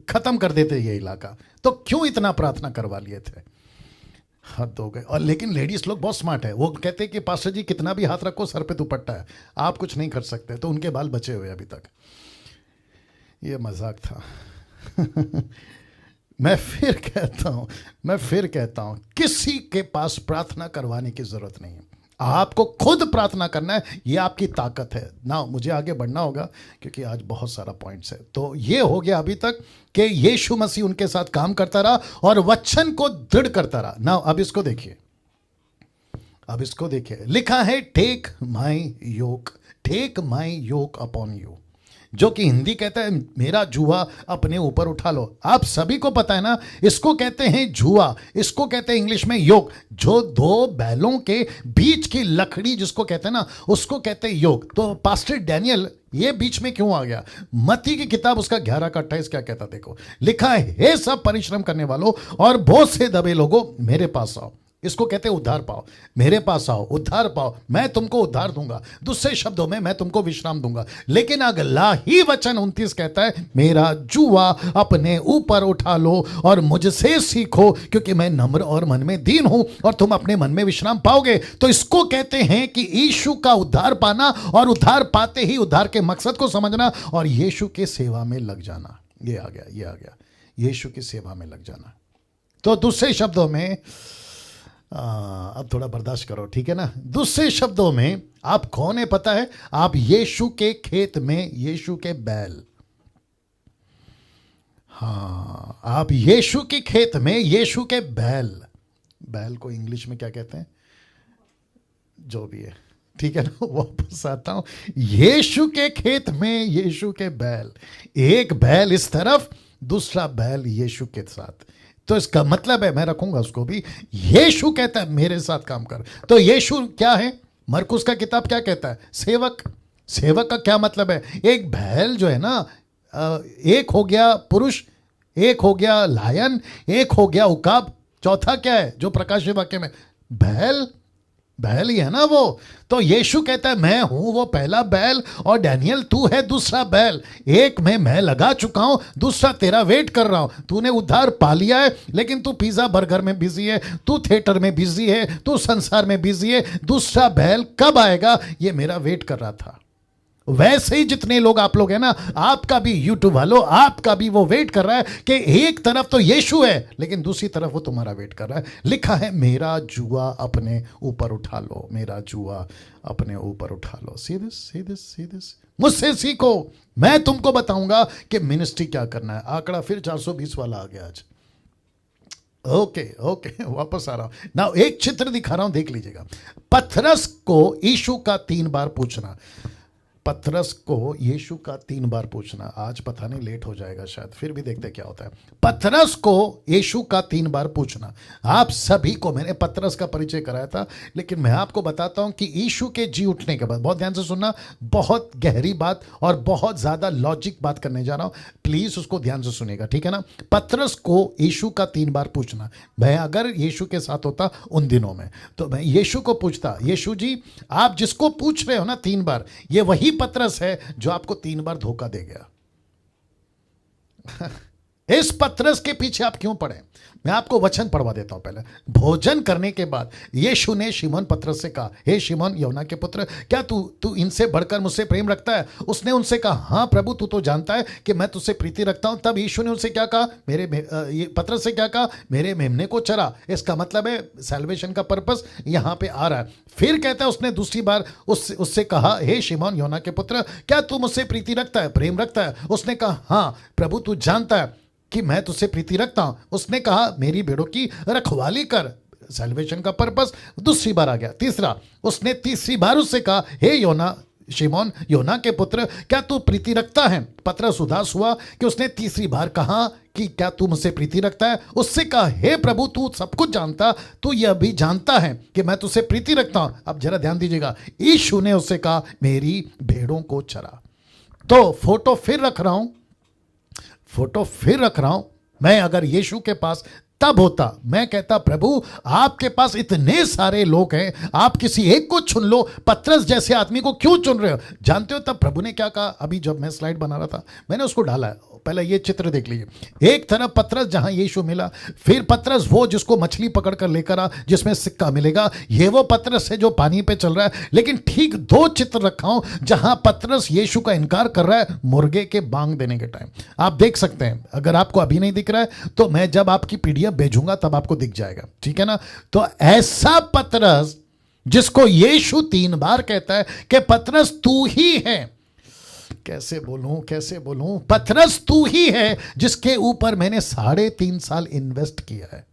खत्म कर देते ये इलाका। तो क्यों इतना प्रार्थना करवा लिए थे? हद हो गए। और लेकिन लेडीज लोग बहुत स्मार्ट है, वो कहते हैं कि पास्टर जी कितना भी हाथ रखो सर पे दुपट्टा है, आप कुछ नहीं कर सकते। तो उनके बाल बचे हुए अभी तक। ये मजाक था। मैं फिर कहता हूं किसी के पास प्रार्थना करवाने की जरूरत नहीं है, आपको खुद प्रार्थना करना है, ये आपकी ताकत है ना। मुझे आगे बढ़ना होगा क्योंकि आज बहुत सारा पॉइंट्स है। तो ये हो गया अभी तक कि यीशु मसीह उनके साथ काम करता रहा और वचन को दृढ़ करता रहा ना। अब इसको देखिए, लिखा है take my yoke upon you. जो कि हिंदी कहता है मेरा जुआ अपने ऊपर उठा लो। आप सभी को पता है ना, इसको कहते हैं जुआ, इसको कहते हैं इंग्लिश में योग। जो दो बैलों के बीच की लकड़ी जिसको कहते हैं ना, उसको कहते हैं योग। तो पास्टर डैनियल ये बीच में क्यों आ गया? मत्ती की किताब उसका 11 का 28 क्या कहता देखो, लिखा है, हे सब परिश्रम करने वालों और बोझ से दबे लोगों मेरे पास आओ। इसको कहते हैं उद्धार पाओ, मेरे पास आओ, उद्धार पाओ, मैं तुमको उद्धार दूंगा। दूसरे शब्दों में मैं तुमको विश्राम दूंगा। लेकिन अगला ही वचन 29 कहता है, मेरा जुआ अपने ऊपर उठा लो और मुझसे सीखो क्योंकि मैं नम्र और मन में दीन हूं और तुम अपने मन में विश्राम पाओगे। तो इसको कहते हैं कि यीशु का उद्धार पाना और उद्धार पाते ही उद्धार के मकसद को समझना और यीशु के सेवा में लग जाना। ये आ गया यीशु की सेवा में लग जाना। तो दूसरे शब्दों में अब थोड़ा बर्दाश्त करो, ठीक है ना। दूसरे शब्दों में आप कौन है पता है? आप यीशु के खेत में यीशु के बैल। हाँ, आप यीशु के खेत में यीशु के बैल। बैल को इंग्लिश में क्या कहते हैं? जो भी है, ठीक है ना। वापस आता हूं, यीशु के खेत में यीशु के बैल। एक बैल इस तरफ, दूसरा बैल यीशु के साथ। तो इसका मतलब है, मैं रखूंगा उसको भी, यीशु कहता है मेरे साथ काम कर। तो यीशु क्या है? मरकुस का किताब क्या कहता है? सेवक। सेवक का क्या मतलब है? एक बैल जो है ना, एक हो गया पुरुष, एक हो गया लायन, एक हो गया उकाब, चौथा क्या है जो प्रकाशित वाक्य में? बैल। बैल ही है ना वो। तो यीशु कहता है मैं हूं वो पहला बैल और डैनियल तू है दूसरा बैल। एक में मैं लगा चुका हूं, दूसरा तेरा वेट कर रहा हूं। तूने उद्धार पा लिया है लेकिन तू पिज्जा बर्गर में बिजी है, तू थिएटर में बिजी है, तू संसार में बिजी है। दूसरा बैल कब आएगा ये मेरा वेट कर रहा था। वैसे ही जितने लोग आप लोग हैं ना, आपका भी यूट्यूब वालों, आपका भी वो वेट कर रहा है कि एक तरफ तो यीशु है लेकिन दूसरी तरफ वो तुम्हारा वेट कर रहा है। लिखा है मेरा जुआ अपने ऊपर उठा लो, मेरा जुआ अपने ऊपर उठा लो। सीधे मुझसे सीखो, मैं तुमको बताऊंगा कि मिनिस्ट्री क्या करना है। आंकड़ा फिर 420 वाला आ गया आज। ओके वापस आ रहा हूं ना। एक चित्र दिखा रहा हूं, देख लीजिएगा। पतरस को यीशु का 3 बार पूछना। पतरस को यीशु का 3 बार पूछना। आज पता नहीं लेट हो जाएगा शायद, फिर भी देखते क्या होता है। पतरस को यीशु का 3 बार पूछना। आप सभी को मैंने पतरस का परिचय कराया था, लेकिन मैं आपको बताता हूं कि यीशु के जी उठने के बाद, बहुत ध्यान से सुनना, बहुत गहरी बात और बहुत ज्यादा लॉजिक बात करने जा रहा हूं, प्लीज उसको ध्यान से सुनेगा, ठीक है ना। पतरस को यीशु का 3 बार पूछना। मैं अगर यीशु के साथ होता उन दिनों में तो मैं यीशु को पूछता, यीशु जी आप जिसको पूछ रहे हो ना 3 बार, ये वही पतरस है जो आपको 3 बार धोखा दे गया। इस पतरस के पीछे आप क्यों पड़े? मैं आपको वचन पढ़वा देता हूं। पहले भोजन करने के बाद यीशु ने शिमोन पतरस से कहा, हे शिमोन योना के पुत्र, क्या तू इनसे बढ़कर मुझसे प्रेम रखता है? उसने उनसे कहा, हाँ प्रभु तू तो जानता है कि मैं तुझसे प्रीति रखता हूं। तब यीशु ने उनसे क्या कहा? ये पतरस से क्या कहा? मेरे मेमने को चरा। इसका मतलब है सैल्वेशन का पर्पस यहां पे आ रहा है। फिर कहता है उसने दूसरी बार उससे कहा, हे शिमोन योना के पुत्र, क्या तू मुझसे प्रीति रखता है, प्रेम रखता है? उसने कहा, हाँ प्रभु तू जानता है कि मैं तुझसे प्रीति रखता हूं। उसने कहा, मेरी भेड़ों की रखवाली कर। सैल्वेशन का पर्पस दूसरी बार आ गया। तीसरा, उसने तीसरी बार उससे कहा, हे योना, शिमोन योना के पुत्र, क्या तू प्रीति रखता है? पतरस उदास हुआ कि उसने तीसरी बार कहा कि क्या तू मुझसे प्रीति रखता है। उससे कहा, हे प्रभु तू सब कुछ जानता, तू यह भी जानता है कि मैं तुझसे प्रीति रखता हूं। अब जरा ध्यान दीजिएगा, यीशु ने उससे कहा, मेरी भेड़ों को चरा। तो फोटो फिर रख रहा हूं। मैं अगर यीशु के पास तब होता, मैं कहता, प्रभु आपके पास इतने सारे लोग हैं, आप किसी एक को चुन लो। पतरस जैसे आदमी को क्यों चुन रहे हो? जानते हो तब प्रभु ने क्या कहा? अभी जब मैं स्लाइड बना रहा था मैंने उसको डाला है, पहले ये चित्र देख लीजिए। एक तरफ पतरस जहां यीशु मिला, फिर पतरस वो जिसको मछली पकड़ कर लेकर आ जिसमें सिक्का मिलेगा, ये वो पतरस है जो पानी पे चल रहा है। लेकिन ठीक 2 चित्र रखा हूं जहां पतरस यीशु का इनकार कर रहा है मुर्गे के बांग देने के टाइम। आप देख सकते हैं, अगर आपको अभी नहीं दिख रहा है तो मैं जब आपकी पीडीएफ भेजूंगा तब आपको दिख जाएगा, ठीक है ना। तो ऐसा पतरस जिसको यीशु 3 बार कहता है कि पतरस तू ही है। कैसे बोलूं? पतरस तू ही है जिसके ऊपर मैंने 3.5 साल इन्वेस्ट किया है।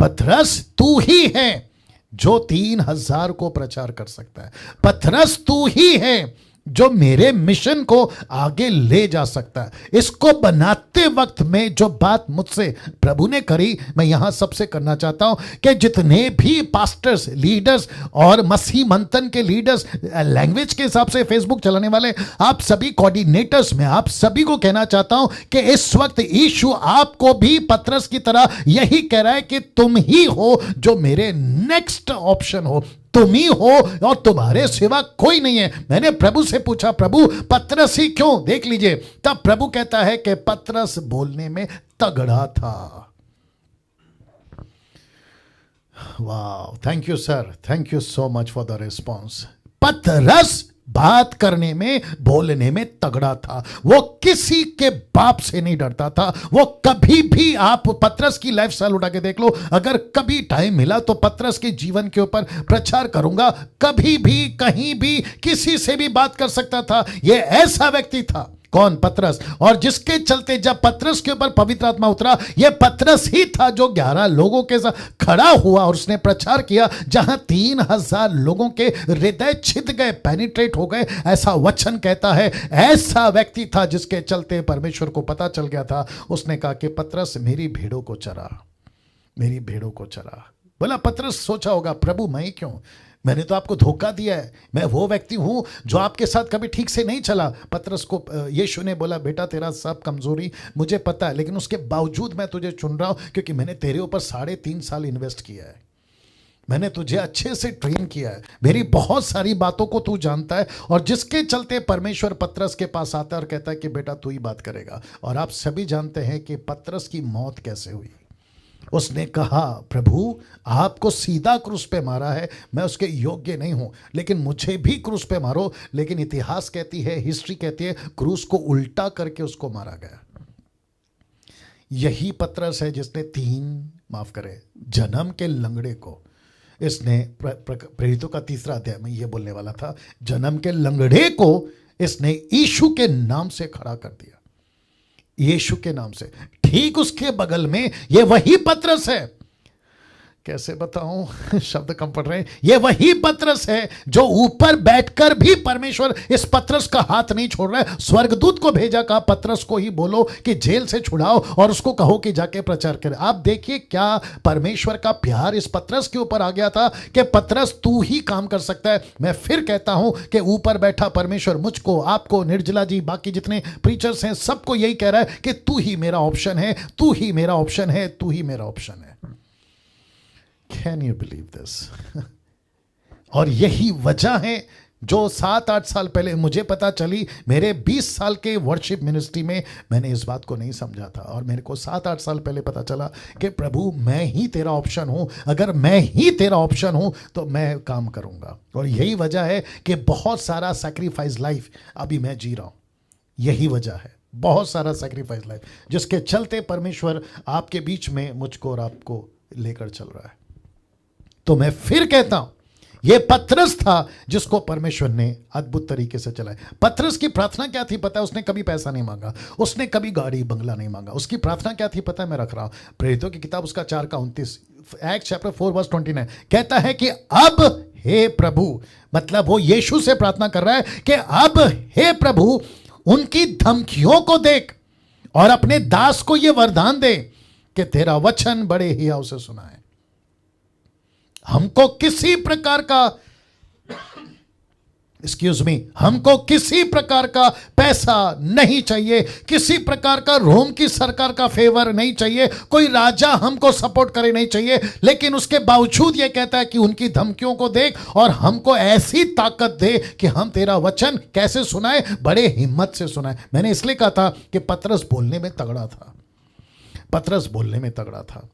पतरस तू ही है जो 3000 को प्रचार कर सकता है। पतरस तू ही है जो मेरे मिशन को आगे ले जा सकता है। इसको बनाते वक्त में जो बात मुझसे प्रभु ने करी, मैं यहां सबसे करना चाहता हूं कि जितने भी पास्टर्स, लीडर्स और मसीह मंथन के लीडर्स, लैंग्वेज के हिसाब से फेसबुक चलाने वाले, आप सभी कोऑर्डिनेटर्स, में आप सभी को कहना चाहता हूं कि इस वक्त यीशु आपको भी पतरस की तरह यही कह रहा है कि तुम ही हो जो मेरे नेक्स्ट ऑप्शन हो, तुम ही हो और तुम्हारे सिवा कोई नहीं है। मैंने प्रभु से पूछा, प्रभु पतरस ही क्यों? देख लीजिए, तब प्रभु कहता है कि पतरस बोलने में तगड़ा था। वाह, thank you sir, thank you so much for the response. पतरस बात करने में, बोलने में तगड़ा था। वो किसी के बाप से नहीं डरता था। वो कभी भी, आप पतरस की लाइफस्टाइल उठा के देख लो, अगर कभी टाइम मिला तो पतरस के जीवन के ऊपर प्रचार करूंगा। कभी भी, कहीं भी, किसी से भी बात कर सकता था। ये ऐसा व्यक्ति था। कौन? पतरस। और जिसके चलते जब पतरस के ऊपर पवित्र आत्मा उतरा, यह पतरस ही था जो 11 लोगों के साथ खड़ा हुआ और उसने प्रचार किया, जहां 3000 लोगों के हृदय छिद गए, पेनिट्रेट हो गए, ऐसा वचन कहता है। ऐसा व्यक्ति था जिसके चलते परमेश्वर को पता चल गया था। उसने कहा कि पतरस मेरी भेड़ों को चरा, मेरी भेड़ों को चरा। बोला, पतरस सोचा होगा, प्रभु मैं क्यों, मैंने तो आपको धोखा दिया है, मैं वो व्यक्ति हूं जो आपके साथ कभी ठीक से नहीं चला। पतरस को यीशु ने बोला, बेटा तेरा सब कमजोरी मुझे पता है, लेकिन उसके बावजूद मैं तुझे चुन रहा हूं क्योंकि मैंने तेरे ऊपर 3.5 साल इन्वेस्ट किया है। मैंने तुझे अच्छे से ट्रेन किया है, मेरी बहुत सारी बातों को तू जानता है। और जिसके चलते परमेश्वर पतरस के पास आता है और कहता है कि बेटा तू ही बात करेगा। और आप सभी जानते हैं कि पतरस की मौत कैसे हुई। उसने कहा, प्रभु आपको सीधा क्रूस पे मारा है, मैं उसके योग्य नहीं हूं, लेकिन मुझे भी क्रूस पे मारो। लेकिन इतिहास कहती है, हिस्ट्री कहती है, क्रूस को उल्टा करके उसको मारा गया। यही पतरस है जिसने 3 जन्म के लंगड़े को, इसने प्रेरितों का 3 अध्याय में यह बोलने वाला था, जन्म के लंगड़े को इसने यीशु के नाम से खड़ा कर दिया। यीशु के नाम से। ठीक उसके बगल में ये वही पतरस है। कैसे बताऊं, शब्द कम पड़ रहे हैं। ये वही पतरस है जो ऊपर बैठकर भी परमेश्वर इस पतरस का हाथ नहीं छोड़ रहा है। स्वर्गदूत को भेजा, कहा पतरस को ही बोलो कि जेल से छुड़ाओ और उसको कहो कि जाके प्रचार करे। आप देखिए क्या परमेश्वर का प्यार इस पतरस के ऊपर आ गया था कि पतरस तू ही काम कर सकता है। मैं फिर कहता हूं कि ऊपर बैठा परमेश्वर मुझको, आपको, निर्जला जी, बाकी जितने प्रीचर्स हैं, सबको यही कह रहा है कि तू ही मेरा ऑप्शन है, तू ही मेरा ऑप्शन है, तू ही मेरा ऑप्शन है। Can you believe this? और यही वजह है जो 7-8 साल पहले मुझे पता चली। मेरे 20 साल के वर्शिप मिनिस्ट्री में मैंने इस बात को नहीं समझा था और मेरे को 7-8 साल पहले पता चला कि प्रभु मैं ही तेरा ऑप्शन हूं। अगर मैं ही तेरा ऑप्शन हूं तो मैं काम करूंगा। और यही वजह है कि बहुत सारा सैक्रिफाइस लाइफ अभी मैं जी रहा हूं। यही वजह है, बहुत सारा सैक्रिफाइस लाइफ जिसके चलते परमेश्वर आपके बीच में मुझको और आपको लेकर चल रहा है। तो मैं फिर कहता हूं, यह पतरस था जिसको परमेश्वर ने अद्भुत तरीके से चलाया। पतरस की प्रार्थना क्या थी पता है? उसने कभी पैसा नहीं मांगा, उसने कभी गाड़ी बंगला नहीं मांगा। उसकी प्रार्थना क्या थी पता है? मैं रख रहा हूं, प्रेरितों की किताब उसका 4:29, एक्ट चैप्टर 4:29 कहता है कि अब हे प्रभु, मतलब वो यीशु से प्रार्थना कर रहा है कि अब हे प्रभु उनकी धमकियों को देख और अपने दास को यह वरदान दे कि तेरा वचन बड़े हियाव से सुनाए। हमको किसी प्रकार का, एक्सक्यूज मी, हमको किसी प्रकार का पैसा नहीं चाहिए, किसी प्रकार का रोम की सरकार का फेवर नहीं चाहिए, कोई राजा हमको सपोर्ट करे नहीं चाहिए। लेकिन उसके बावजूद यह कहता है कि उनकी धमकियों को देख और हमको ऐसी ताकत दे कि हम तेरा वचन कैसे सुनाए, बड़े हिम्मत से सुनाए। मैंने इसलिए कहा था कि पतरस बोलने में तगड़ा था, पतरस बोलने में तगड़ा था।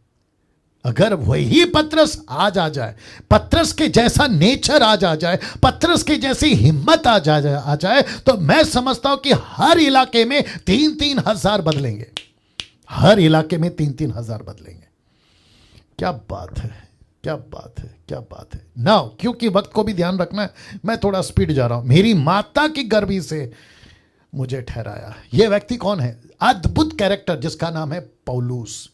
अगर वही पतरस आज आ जाए, पतरस के जैसा नेचर आज आ जाए, पतरस की जैसी हिम्मत आ जाए तो मैं समझता हूं कि हर इलाके में 3-3 हजार बदलेंगे। हर इलाके में 3-3 हजार बदलेंगे। क्या बात है, क्या बात है, क्या बात है ना। क्योंकि वक्त को भी ध्यान रखना है, मैं थोड़ा स्पीड जा रहा हूं। मेरी माता की गर्भी से मुझे ठहराया। यह व्यक्ति कौन है? अद्भुत कैरेक्टर जिसका नाम है पौलुस।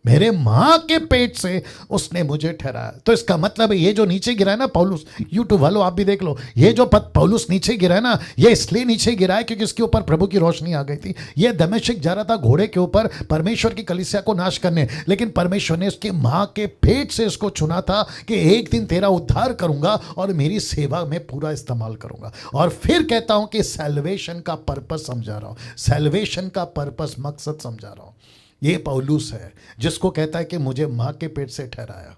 मेरे मां के पेट से उसने मुझे ठहराया। तो इसका मतलब है ये जो नीचे गिरा है ना पौलुस, यूट्यूब वालों आप भी देख लो, ये जो पौलुस नीचे गिरा है ना, ये इसलिए नीचे गिरा है क्योंकि इसके ऊपर प्रभु की रोशनी आ गई थी। ये दमिश्क जा रहा था घोड़े के ऊपर परमेश्वर की कलीसिया को नाश करने, लेकिन परमेश्वर ने उसके मां के पेट से इसको चुना था कि एक दिन तेरा उद्धार करूंगा और मेरी सेवा में पूरा इस्तेमाल करूंगा। और फिर कहता हूं कि सैल्वेशन का पर्पस समझा रहा हूं, सैल्वेशन का पर्पस, मकसद समझा रहा हूं। ये पौलुस है जिसको कहता है कि मुझे मां के पेट से ठहराया,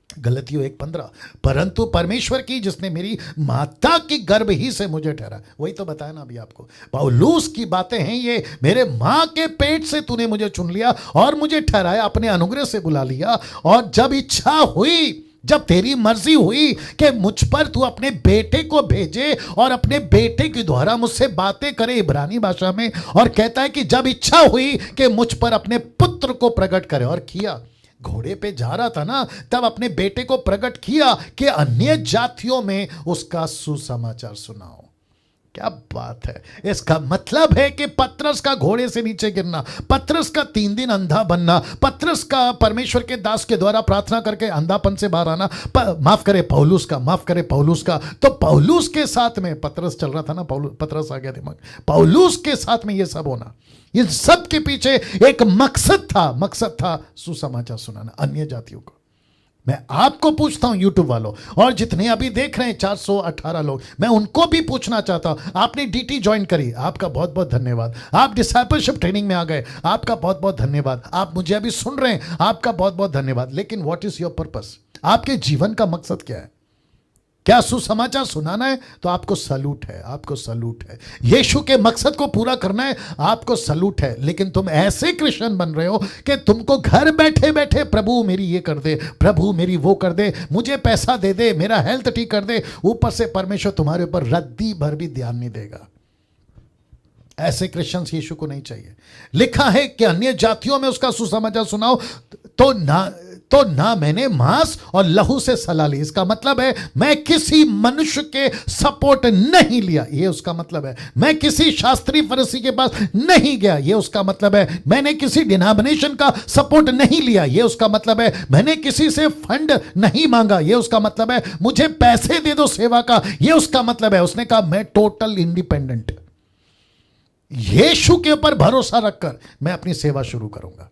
गलतियों 1:15, परंतु परमेश्वर की जिसने मेरी माता की गर्भ ही से मुझे ठहरा। वही तो बताया ना अभी आपको, पौलुस की बातें हैं ये, मेरे मां के पेट से तूने मुझे चुन लिया और मुझे ठहराया, अपने अनुग्रह से बुला लिया। और जब इच्छा हुई, जब तेरी मर्जी हुई कि मुझ पर तू अपने बेटे को भेजे और अपने बेटे के द्वारा मुझसे बातें करे, इब्रानी भाषा में, और कहता है कि जब इच्छा हुई कि मुझ पर अपने पुत्र को प्रकट करे, और किया। घोड़े पे जा रहा था ना, तब अपने बेटे को प्रकट किया कि अन्य जातियों में उसका सुसमाचार सुनाओ। क्या बात है। इसका मतलब है कि पतरस का घोड़े से नीचे गिरना, पतरस का 3 दिन अंधा बनना, पतरस का परमेश्वर के दास के द्वारा प्रार्थना करके अंधापन से बाहर आना, माफ करे पौलुस का, तो पौलुस के साथ में पतरस चल रहा था ना, पतरस आ गया दिमाग, पौलुस के साथ में ये सब होना, इन सब के पीछे एक मकसद था सुसमाचार सुनाना अन्य जातियों को। मैं आपको पूछता हूं यूट्यूब वालों, और जितने अभी देख रहे हैं 418 लोग, मैं उनको भी पूछना चाहता हूं, आपने डीटी ज्वाइन करी, आपका बहुत बहुत धन्यवाद। आप डिसाइपलशिप ट्रेनिंग में आ गए, आपका बहुत बहुत धन्यवाद। आप मुझे अभी सुन रहे हैं, आपका बहुत बहुत धन्यवाद। लेकिन व्हाट इज योर पर्पस? आपके जीवन का मकसद क्या है? क्या सुसमाचार सुनाना है? तो आपको सलूट है, आपको सलूट है। यीशु के मकसद को पूरा करना है, आपको सलूट है। लेकिन तुम ऐसे क्रिश्चियन बन रहे हो कि तुमको घर बैठे बैठे प्रभु मेरी ये कर दे, प्रभु मेरी वो कर दे, मुझे पैसा दे दे, मेरा हेल्थ ठीक कर दे, ऊपर से परमेश्वर तुम्हारे ऊपर रद्दी भर भी ध्यान नहीं देगा। ऐसे क्रिश्चियंस यीशु को नहीं चाहिए। लिखा है कि अन्य जातियों में उसका सुसमाचार सुनाओ, तो ना मैंने मांस और लहू से सलाह ली। इसका मतलब है मैं किसी मनुष्य के सपोर्ट नहीं लिया, ये उसका मतलब है। मैं किसी शास्त्री फरीसी के पास नहीं गया, ये उसका मतलब है। मैंने किसी डिनोमिनेशन का सपोर्ट नहीं लिया, ये उसका मतलब है। मैंने किसी से फंड नहीं मांगा, ये उसका मतलब है। मुझे पैसे दे दो सेवा का, ये उसका मतलब है। उसने कहा मैं टोटल इंडिपेंडेंट, यीशु के ऊपर भरोसा रखकर मैं अपनी सेवा शुरू करूंगा।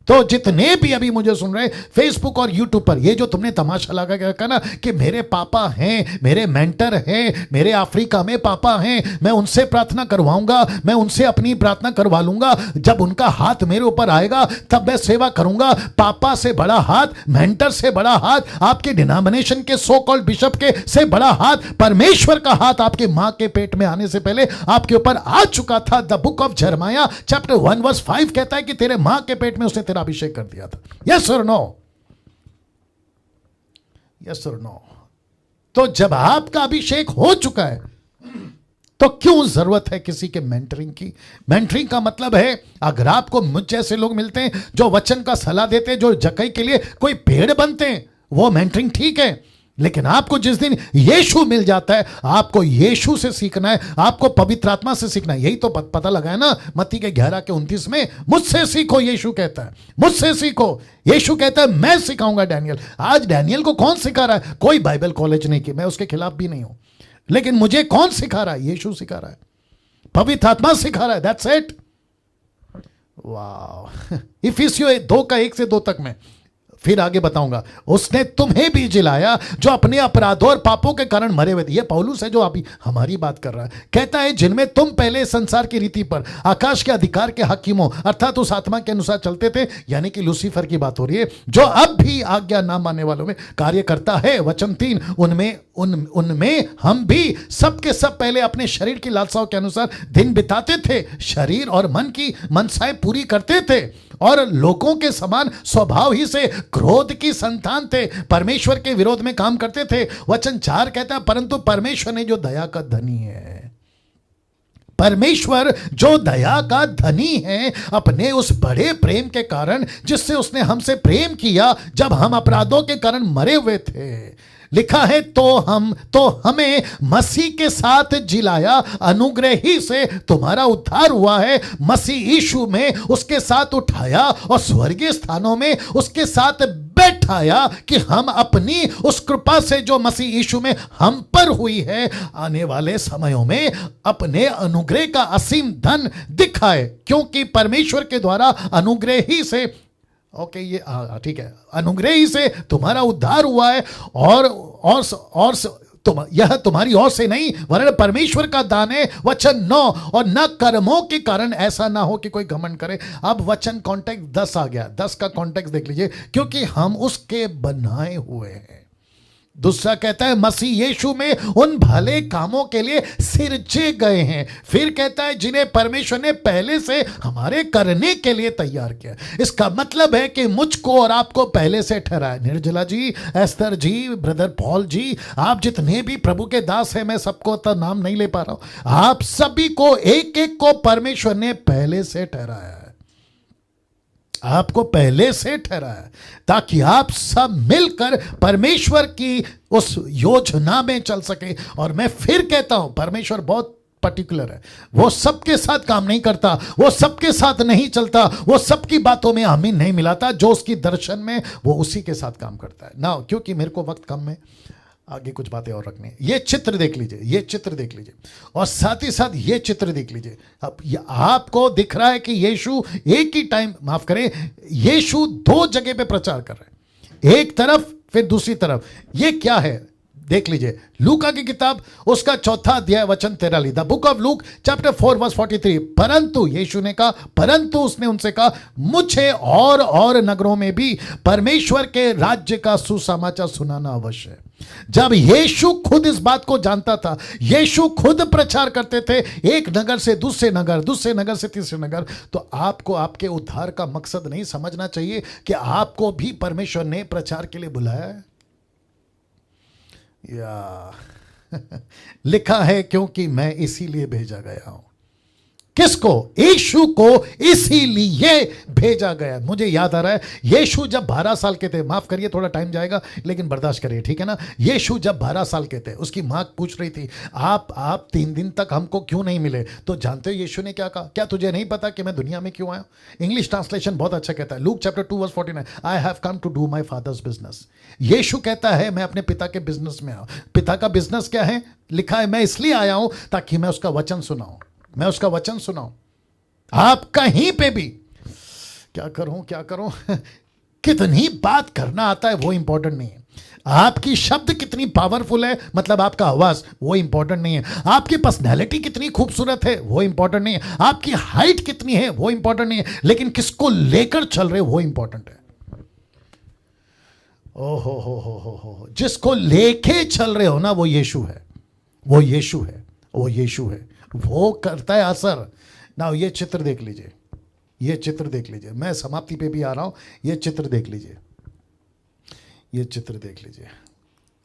तो जितने भी अभी मुझे सुन रहे फेसबुक और यूट्यूब पर, ये जो तुमने तमाशा लगा के रखा ना कि मेरे पापा हैं, मेरे मेंटर हैं, मेरे अफ्रीका में पापा हैं, मैं उनसे प्रार्थना करवाऊंगा, मैं उनसे अपनी प्रार्थना करवा लूंगा, जब उनका हाथ मेरे ऊपर आएगा तब मैं सेवा करूंगा। पापा से बड़ा हाथ, मेंटर से बड़ा हाथ, आपके डिनोमिनेशन के सो कॉल्ड बिशप के से बड़ा हाथ, परमेश्वर का हाथ आपके मां के पेट में आने से पहले आपके ऊपर आ चुका था। द बुक ऑफ जरमाया चैप्टर 1:5 कहता है कि तेरे मां के पेट में उसने अभिषेक कर दिया था। यस और नो? यस और नो? तो जब आपका अभिषेक हो चुका है तो क्यों जरूरत है किसी के मेंटरिंग की? मेंटरिंग का मतलब है अगर आपको मुझ जैसे लोग मिलते हैं जो वचन का सलाह देते हैं, जो जकई के लिए कोई पेड़ बनते हैं, वो मेंटरिंग ठीक है। लेकिन आपको जिस दिन यीशु मिल जाता है, आपको यीशु से सीखना है, आपको पवित्र आत्मा से सीखना है। यही तो पता लगा है ना मत्ती के 11:29 में, मुझसे सीखो, यीशु कहता है, मुझसे सीखो। यीशु कहता है मैं सिखाऊंगा डैनियल। आज डैनियल को कौन सिखा रहा है? कोई बाइबल कॉलेज नहीं की, मैं उसके खिलाफ भी नहीं हूं, लेकिन मुझे कौन सिखा रहा है? यीशु सिखा रहा है, पवित्र आत्मा सिखा रहा है। That's it. वाह। इफिसियों 2:1 से 2 तक में फिर आगे बताऊंगा। उसने तुम्हें भी जिलाया जो अपने अपराधों और पापों के कारण मरे हुए थे। ये पौलुस है जो अभी हमारी बात कर रहा है। कहता है जिनमें तुम पहले संसार की रीति पर आकाश के अधिकार के हकीमों अर्थात उस आत्मा के अनुसार चलते थे, यानी कि लूसीफर की बात हो रही है, जो अब भी आज्ञा ना मानने वालों में कार्य करता है। वचन 3, उनमें हम भी सबके सब पहले अपने शरीर की लालसाओं के अनुसार दिन बिताते थे, शरीर और मन की मनसाएं पूरी करते थे और लोगों के समान स्वभाव ही से क्रोध की संतान थे, परमेश्वर के विरोध में काम करते थे। वचन 4 कहता है परंतु परमेश्वर ने जो दया का धनी है, परमेश्वर जो दया का धनी है, अपने उस बड़े प्रेम के कारण जिससे उसने हमसे प्रेम किया जब हम अपराधों के कारण मरे हुए थे, लिखा है तो हमें मसीह के साथ जिलाया, अनुग्रह ही से तुम्हारा उद्धार हुआ है, मसीह यीशु में उसके साथ उठाया और स्वर्गीय स्थानों में उसके साथ बैठाया, कि हम अपनी उस कृपा से जो मसीह यीशु में हम पर हुई है, आने वाले समयों में अपने अनुग्रह का असीम धन दिखाए। क्योंकि परमेश्वर के द्वारा अनुग्रह ही से, ओके ये ठीक है, अनुग्रह ही से तुम्हारा उद्धार हुआ है, और यह तुम्हारी ओर से नहीं वरन परमेश्वर का दान है। वचन 9, और न कर्मों के कारण, ऐसा ना हो कि कोई घमंड करे। अब वचन कॉन्टेक्स्ट 10 आ गया, 10 का कॉन्टेक्स्ट देख लीजिए, क्योंकि हम उसके बनाए हुए हैं। दूसरा कहता है मसीह यीशु में उन भले कामों के लिए सिरजे गए हैं। फिर कहता है जिन्हें परमेश्वर ने पहले से हमारे करने के लिए तैयार किया। इसका मतलब है कि मुझको और आपको पहले से ठहराया। निर्जला जी, एस्तर जी, ब्रदर पॉल जी, आप जितने भी प्रभु के दास हैं, मैं सबको तो नाम नहीं ले पा रहा हूं, आप सभी को एक एक को परमेश्वर ने पहले से ठहराया है, आपको पहले से ठहराया, ताकि आप सब मिलकर परमेश्वर की उस योजना में चल सके। और मैं फिर कहता हूं, परमेश्वर बहुत पर्टिकुलर है, वो सबके साथ काम नहीं करता, वो सबके साथ नहीं चलता, वो सबकी बातों में आमीन नहीं मिलाता। जो उसकी दर्शन में, वो उसी के साथ काम करता है ना। क्योंकि मेरे को वक्त कम है, आगे कुछ बातें और रखनी है। ये चित्र देख लीजिए, ये चित्र देख लीजिए, और साथ ही साथ ये चित्र देख लीजिए। अब आपको दिख रहा है कि यीशु एक ही टाइम, माफ करें, यीशु 2 जगह पे प्रचार कर रहे हैं, एक तरफ फिर दूसरी तरफ। ये क्या है देख लीजिए, लूका की किताब उसका 4 अध्याय वचन 13, the book of Luke chapter 4 verse 43। परंतु यीशु ने कहा, परंतु उसने उनसे कहा, मुझे और नगरों में भी परमेश्वर के राज्य का सुसमाचार सुनाना अवश्य है। जब यीशु खुद इस बात को जानता था, यीशु खुद प्रचार करते थे एक नगर से दूसरे नगर, दूसरे नगर से तीसरे नगर, तो आपको आपके उद्धार का मकसद नहीं समझना चाहिए कि आपको भी परमेश्वर ने प्रचार के लिए बुलाया है? या लिखा है क्योंकि मैं इसीलिए भेजा गया हूं। किसको? यीशु को इसीलिए भेजा गया। मुझे याद आ रहा है, यीशु जब 12 साल के थे, माफ करिए थोड़ा टाइम जाएगा लेकिन बर्दाश्त करिए, ठीक है ना। यीशु जब 12 साल के थे, उसकी मां पूछ रही थी, आप 3 दिन तक हमको क्यों नहीं मिले? तो जानते हो यीशु ने क्या कहा? क्या तुझे नहीं पता कि मैं दुनिया में क्यों आया? इंग्लिश ट्रांसलेशन बहुत अच्छा कहता है, Luke chapter 2 verse 49, I have come to do my father's business. यीशु कहता है मैं अपने पिता के बिजनेस में आया। पिता का बिजनेस क्या है? लिखा है मैं इसलिए आया हूं ताकि मैं उसका वचन सुनाऊं, मैं उसका वचन सुनाऊं। आप कहीं पे भी क्या करूं कितनी बात करना आता है वो इंपॉर्टेंट नहीं है। आपकी शब्द कितनी पावरफुल है, मतलब आपका आवाज, वो इंपॉर्टेंट नहीं है। आपकी पर्सनैलिटी कितनी खूबसूरत है, वो इंपॉर्टेंट नहीं है। आपकी हाइट कितनी है, वो इंपॉर्टेंट नहीं है। लेकिन किसको लेकर चल रहे वो इंपॉर्टेंट है। हो, जिसको लेके चल रहे हो ना, वो यीशु है, वो यीशु है, वो यीशु है, वो करता है असर ना। ये चित्र देख लीजिए, ये चित्र देख लीजिए, मैं समाप्ति पे भी आ रहा हूं। ये चित्र देख लीजिए, ये चित्र देख लीजिए।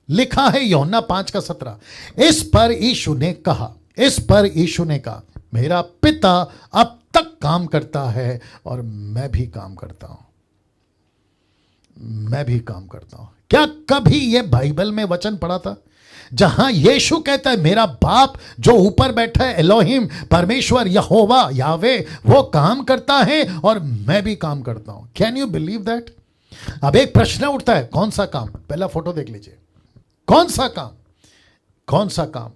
लिखा है यूहन्ना 5:17, इस पर यीशु ने कहा, इस पर यीशु ने कहा, मेरा पिता अब तक काम करता है और मैं भी काम करता हूं, मैं भी काम करता हूं। क्या कभी ये बाइबल में वचन पढ़ा था जहां यीशु कहता है मेरा बाप जो ऊपर बैठा है, एलोहिम, परमेश्वर, यहोवा, यावे, वो काम करता है और मैं भी काम करता हूं? Can you believe that? अब एक प्रश्न उठता है, कौन सा काम? पहला फोटो देख लीजिए, कौन सा काम? कौन सा काम?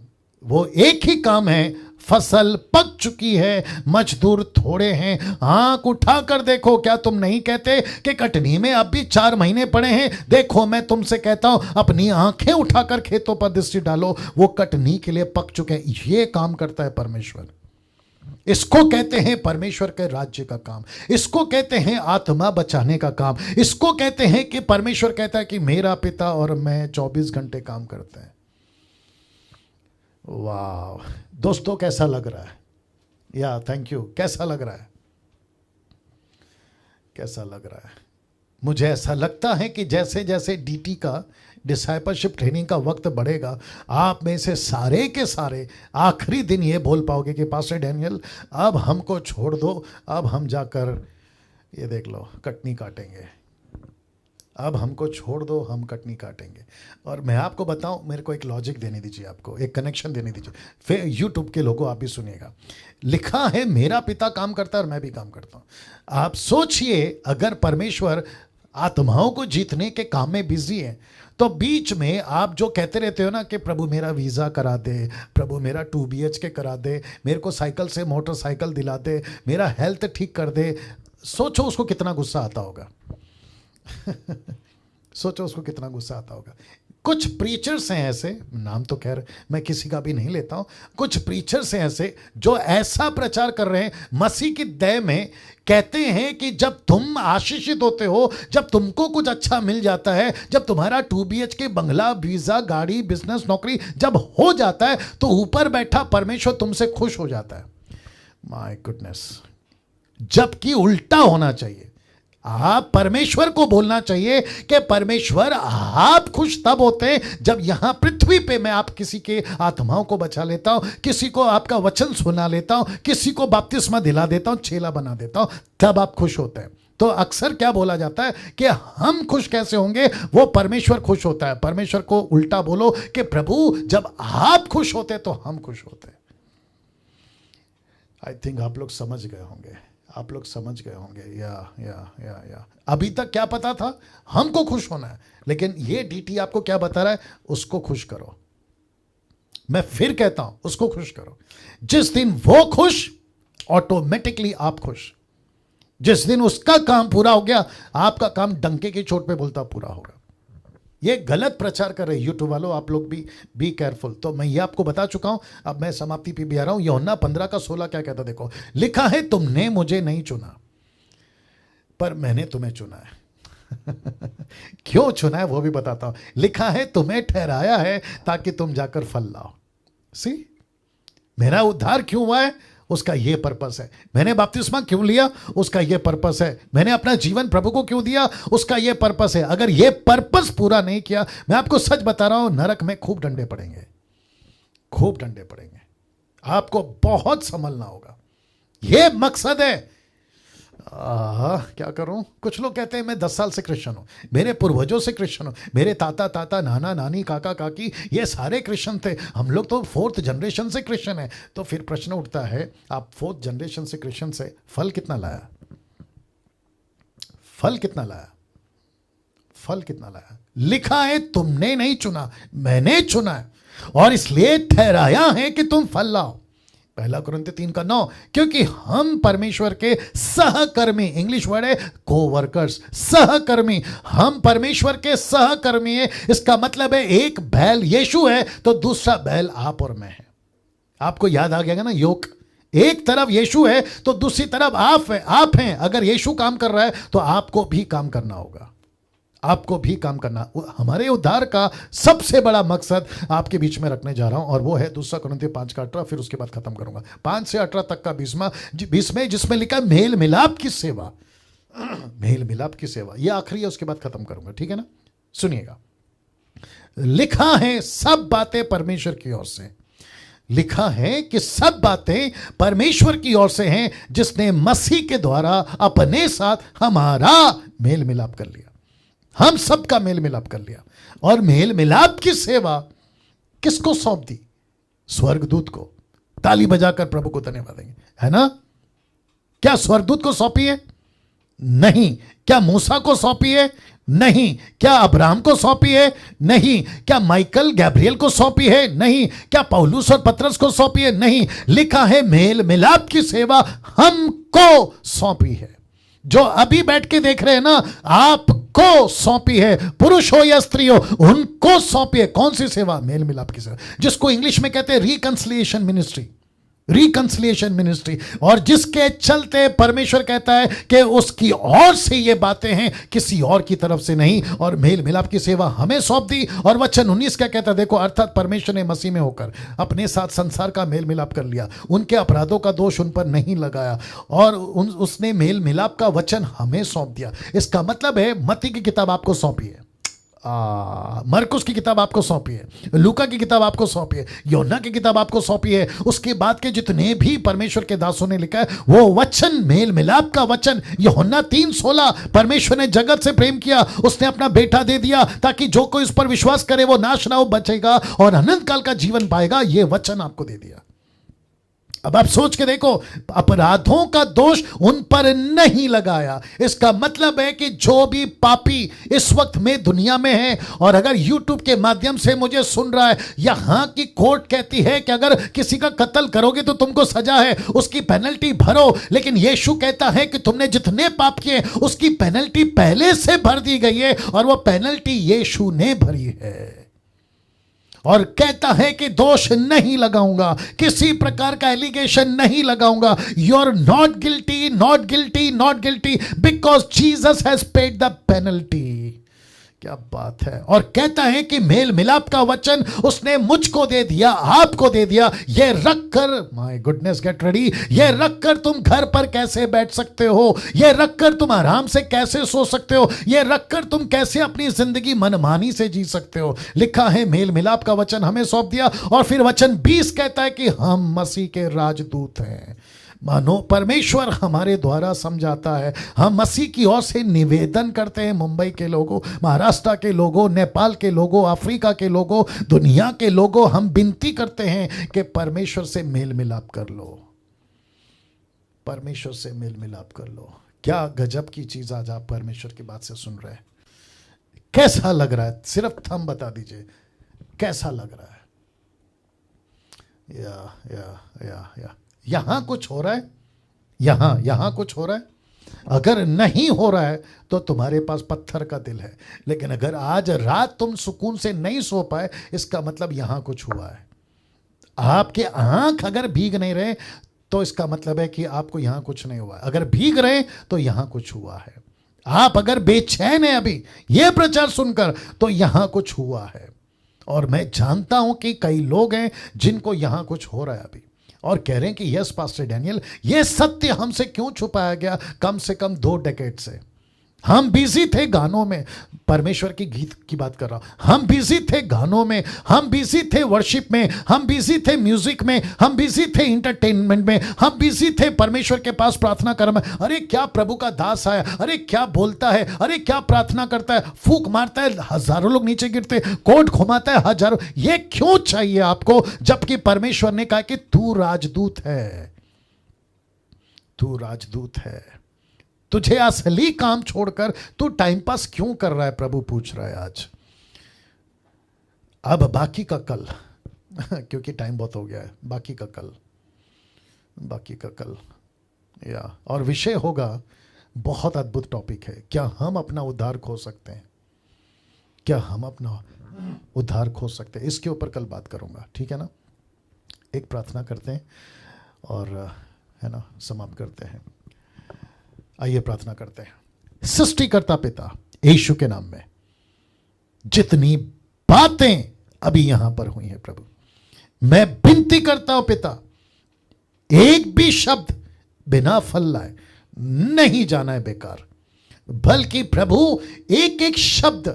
वो एक ही काम है, फसल पक चुकी है, मजदूर थोड़े हैं। आंख उठाकर देखो, क्या तुम नहीं कहते कि कटनी में अब भी 4 महीने पड़े हैं? देखो मैं तुमसे कहता हूं, अपनी आंखें उठाकर खेतों पर दृष्टि डालो, वो कटनी के लिए पक चुके हैं। ये काम करता है परमेश्वर। इसको कहते हैं परमेश्वर के राज्य का काम, इसको कहते हैं आत्मा बचाने का काम, इसको कहते हैं कि परमेश्वर कहता है कि मेरा पिता और मैं 24 घंटे काम करते हैं। वाह दोस्तों, कैसा लग रहा है? या थैंक यू। कैसा लग रहा है? कैसा लग रहा है? मुझे ऐसा लगता है कि जैसे जैसे डीटी का, डिसाइपलशिप ट्रेनिंग का वक्त बढ़ेगा, आप में से सारे के सारे आखिरी दिन ये बोल पाओगे कि पास्टर डैनियल अब हमको छोड़ दो, अब हम जाकर ये देख लो कटनी काटेंगे। अब हमको छोड़ दो, हम कटनी काटेंगे। और मैं आपको बताऊं, मेरे को एक लॉजिक देने दीजिए, आपको एक कनेक्शन देने दीजिए, फिर यूट्यूब के लोगों आप भी सुनिएगा। लिखा है मेरा पिता काम करता है और मैं भी काम करता हूं। आप सोचिए, अगर परमेश्वर आत्माओं को जीतने के काम में बिजी है, तो बीच में आप जो कहते रहते हो ना कि प्रभु मेरा वीज़ा करा दे, प्रभु मेरा 2 BHK करा दे, मेरे को साइकिल से मोटरसाइकिल दिला दे, मेरा हेल्थ ठीक कर दे, सोचो उसको कितना गुस्सा आता होगा। सोचो उसको कितना गुस्सा आता होगा। कुछ प्रीचर्स हैं ऐसे, नाम तो खैर मैं किसी का भी नहीं लेता हूं, कुछ प्रीचर्स हैं ऐसे जो ऐसा प्रचार कर रहे हैं मसीह की दया में, कहते हैं कि जब तुम आशीषित होते हो, जब तुमको कुछ अच्छा मिल जाता है, जब तुम्हारा 2 BHK बंगला, वीजा, गाड़ी, बिजनेस, नौकरी जब हो जाता है, तो ऊपर बैठा परमेश्वर तुमसे खुश हो जाता है। माय गुडनेस, जबकि उल्टा होना चाहिए। आप परमेश्वर को बोलना चाहिए कि परमेश्वर आप खुश तब होते हैं जब यहां पृथ्वी पे मैं आप किसी के आत्माओं को बचा लेता हूं, किसी को आपका वचन सुना लेता हूं, किसी को बपतिस्मा दिला देता हूं, चेला बना देता हूं, तब आप खुश होते हैं। तो अक्सर क्या बोला जाता है कि हम खुश कैसे होंगे, वो परमेश्वर खुश होता है। परमेश्वर को उल्टा बोलो कि प्रभु जब आप खुश होते तो हम खुश होते। आई थिंक आप लोग समझ गए होंगे, आप लोग समझ गए होंगे। या अभी तक क्या पता था, हमको खुश होना है, लेकिन ये DT आपको क्या बता रहा है, उसको खुश करो। मैं फिर कहता हूं, उसको खुश करो। जिस दिन वो खुश, ऑटोमेटिकली आप खुश। जिस दिन उसका काम पूरा हो गया, आपका काम डंके की चोट पे बोलता पूरा होगा। ये गलत प्रचार कर रहे यूट्यूब वालों, आप लोग भी बी केयरफुल। तो मैं ये आपको बता चुका हूं, अब मैं समाप्ति पे भी आ रहा हूं। यूहन्ना 15:16 क्या कहता, देखो, लिखा है तुमने मुझे नहीं चुना पर मैंने तुम्हें चुना है। क्यों चुना है वो भी बताता हूं। लिखा है तुम्हें ठहराया है ताकि तुम जाकर फल लाओ। सी, मेरा उद्धार क्यों हुआ है, उसका यह पर्पस है। मैंने बपतिस्मा क्यों लिया, उसका यह पर्पस है। मैंने अपना जीवन प्रभु को क्यों दिया, उसका यह पर्पस है। अगर यह पर्पस पूरा नहीं किया, मैं आपको सच बता रहा हूं, नरक में खूब डंडे पड़ेंगे, खूब डंडे पड़ेंगे। आपको बहुत संभलना होगा। यह मकसद है। क्या करूं, कुछ लोग कहते हैं मैं 10 साल से क्रिश्चियन हूं, मेरे पूर्वजों से क्रिश्चियन हूं, मेरे ताता ताता, नाना नानी, काका काकी, ये सारे क्रिश्चियन थे, हम लोग तो 4th जनरेशन से क्रिश्चियन है। तो फिर प्रश्न उठता है, आप 4th जनरेशन से क्रिश्चियन से फल कितना लाया, फल कितना लाया, फल कितना लाया। लिखा है तुमने नहीं चुना, मैंने चुना है, और इसलिए ठहराया है कि तुम फल लाओ। 1 कुरिन्थियों 3:9, क्योंकि हम परमेश्वर के सहकर्मी, इंग्लिश वर्ड है कोवर्कर्स, सहकर्मी, हम परमेश्वर के सहकर्मी है। इसका मतलब है एक बैल यीशु है तो दूसरा बैल आप और मैं है। आपको याद आ गया ना योक, एक तरफ यीशु है तो दूसरी तरफ आप हैं। अगर यीशु काम कर रहा है तो आपको भी काम करना होगा, आपको भी काम करना। हमारे उद्धार का सबसे बड़ा मकसद आपके बीच में रखने जा रहा हूं, और वो है 2 कुरिन्थियों 5:18, फिर उसके बाद खत्म करूंगा। 5 से 18 तक का 20 जिसमें लिखा मेल मिलाप की सेवा, मेल मिलाप की सेवा, ये आखिरी है, उसके बाद खत्म करूंगा, ठीक है ना। सुनिएगा, लिखा है सब बातें परमेश्वर की ओर से, लिखा है कि सब बातें परमेश्वर की ओर से हैं, जिसने मसीह के द्वारा अपने साथ हमारा मेल मिलाप कर लिया। हम सबका मेल मिलाप कर लिया। और मेल मिलाप की सेवा किसको सौंप दी, स्वर्गदूत को। ताली बजाकर प्रभु को धन्यवाद देंगे, है ना। क्या स्वर्गदूत को सौंपी है, नहीं। क्या मूसा को सौंपी है, नहीं। क्या अब्राहम को सौंपी है, नहीं। क्या माइकल गैब्रियल को सौंपी है, नहीं। क्या पौलुस और पतरस को सौंपी है, नहीं। लिखा है मेल मिलाप की सेवा हमको सौंपी है। जो अभी बैठ के देख रहे हैं ना, आपको सौंपी है, पुरुष हो या स्त्री हो, उनको सौंपी है। कौन सी सेवा, मेल मिलाप की सेवा, जिसको इंग्लिश में कहते हैं रिकंसिलिएशन मिनिस्ट्री, रिकंसिलिएशन मिनिस्ट्री। और जिसके चलते परमेश्वर कहता है कि उसकी ओर से ये बातें हैं, किसी और की तरफ से नहीं। और मेल मिलाप की सेवा हमें सौंप दी। और वचन 19 क्या कहता है, देखो, अर्थात परमेश्वर ने मसीह में होकर अपने साथ संसार का मेल मिलाप कर लिया, उनके अपराधों का दोष उन पर नहीं लगाया, और उसने मेल मिलाप का वचन हमें सौंप दिया। इसका मतलब है मत्ती की किताब आपको सौंपी है, मरकुस की किताब आपको सौंपी है, लूका की किताब आपको सौंपी है, योना की किताब आपको सौंपी है। उसके बाद के जितने भी परमेश्वर के दासों ने लिखा है वो वचन, मेल मिलाप का वचन। यूहन्ना 3:16, परमेश्वर ने जगत से प्रेम किया, उसने अपना बेटा दे दिया ताकि जो कोई उस पर विश्वास करे वो नाश ना हो, बचेगा और अनंत काल का जीवन पाएगा। ये वचन आपको दे दिया। अब आप सोच के देखो, अपराधों का दोष उन पर नहीं लगाया। इसका मतलब है कि जो भी पापी इस वक्त में दुनिया में है और अगर YouTube के माध्यम से मुझे सुन रहा है, यहां की कोर्ट कहती है कि अगर किसी का कत्ल करोगे तो तुमको सजा है, उसकी पेनल्टी भरो। लेकिन यीशु कहता है कि तुमने जितने पाप किए उसकी पेनल्टी पहले से भर दी गई है और वो पेनल्टी यीशु ने भरी है। और कहता है कि दोष नहीं लगाऊंगा, किसी प्रकार का एलिगेशन नहीं लगाऊंगा। You are not guilty, not guilty, not guilty, because Jesus has paid the penalty. क्या बात है। और कहता है कि मेल मिलाप का वचन उसने मुझको दे दिया, आपको दे दिया। ये रखकर, माय गुडनेस गेट रेडी, ये रखकर तुम घर पर कैसे बैठ सकते हो, ये रखकर तुम आराम से कैसे सो सकते हो, ये रखकर तुम कैसे अपनी जिंदगी मनमानी से जी सकते हो। लिखा है मेल मिलाप का वचन हमें सौंप दिया। और फिर वचन 20 कहता है कि हम मसीह के राजदूत हैं। मानो परमेश्वर हमारे द्वारा समझाता है। हम मसीह की ओर से निवेदन करते हैं, मुंबई के लोगों, महाराष्ट्र के लोगों, नेपाल के लोगों, अफ्रीका के लोगों, दुनिया के लोगों, हम विनती करते हैं कि परमेश्वर से मेल मिलाप कर लो, परमेश्वर से मेल मिलाप कर लो। क्या गजब की चीज आज आप परमेश्वर की बात से सुन रहे हैं। कैसा लग रहा है? सिर्फ थंब बता दीजिए, कैसा लग रहा है? या यहां कुछ हो रहा है, यहां कुछ हो रहा है। अगर नहीं हो रहा है तो तुम्हारे पास पत्थर का दिल है। लेकिन अगर आज रात तुम सुकून से नहीं सो पाए, इसका मतलब यहां कुछ हुआ है। आपके आंख अगर भीग नहीं रहे तो इसका मतलब है कि आपको यहां कुछ नहीं हुआ है। अगर भीग रहे तो यहां कुछ हुआ है। आप अगर बेचैन है अभी यह प्रचार सुनकर, तो यहां कुछ हुआ है। और मैं जानता हूं कि कई लोग हैं जिनको यहां कुछ हो रहा है अभी, और कह रहे हैं कि यस पास्टर डैनियल, यह सत्य हमसे क्यों छुपाया गया कम से कम 2 डेकेड से। हम बिजी थे गानों में, परमेश्वर की गीत की बात कर रहा हूं। हम बिजी थे गानों में, हम बिजी थे वर्शिप में, हम बिजी थे म्यूजिक में, हम बिजी थे इंटरटेनमेंट में, हम बिजी थे परमेश्वर के पास प्रार्थना कर में। अरे क्या प्रभु का दास आया, अरे क्या बोलता है, अरे क्या प्रार्थना करता है, फूंक मारता है, हजारों लोग नीचे गिरते, कोट घुमाता है हजारों। ये क्यों चाहिए आपको, जबकि परमेश्वर ने कहा कि तू राजदूत है, तू राजदूत है। तुझे असली काम छोड़कर तू टाइम पास क्यों कर रहा है, प्रभु पूछ रहा है आज। अब बाकी का कल क्योंकि टाइम बहुत हो गया है, बाकी का कल, बाकी का कल या और विषय होगा, बहुत अद्भुत टॉपिक है। क्या हम अपना उद्धार खो सकते हैं? क्या हम अपना उद्धार खो सकते हैं? इसके ऊपर कल बात करूंगा, ठीक है ना। एक प्रार्थना करते हैं और है ना समाप्त करते हैं। आइए प्रार्थना करते हैं। सृष्टिकर्ता पिता यीशु के नाम में जितनी बातें अभी यहां पर हुई हैं प्रभु, मैं विनती करता हूं पिता, एक भी शब्द बिना फल लाए नहीं जाना है बेकार, बल्कि प्रभु एक एक शब्द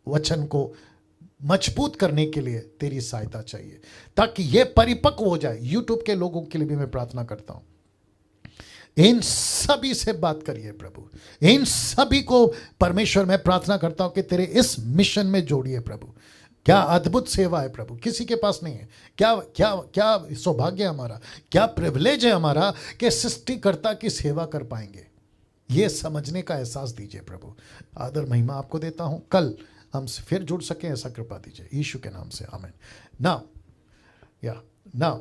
वचन को मजबूत करने के लिए तेरी सहायता चाहिए, ताकि यह परिपक्व हो जाए। यूट्यूब के लोगों के लिए भी मैं प्रार्थना करता हूं, इन सभी से बात करिए प्रभु, इन सभी को परमेश्वर मैं प्रार्थना करता हूं कि तेरे इस मिशन में जोड़िए प्रभु। क्या अद्भुत सेवा है प्रभु, किसी के पास नहीं है। क्या क्या क्या सौभाग्य है हमारा, क्या प्रिविलेज है हमारा कि सृष्टिकर्ता की सेवा कर पाएंगे। ये समझने का एहसास दीजिए प्रभु। आदर महिमा आपको देता हूं, कल हम फिर जुड़ सके ऐसा कृपा दीजिए यीशु के नाम से, आमीन। नाउ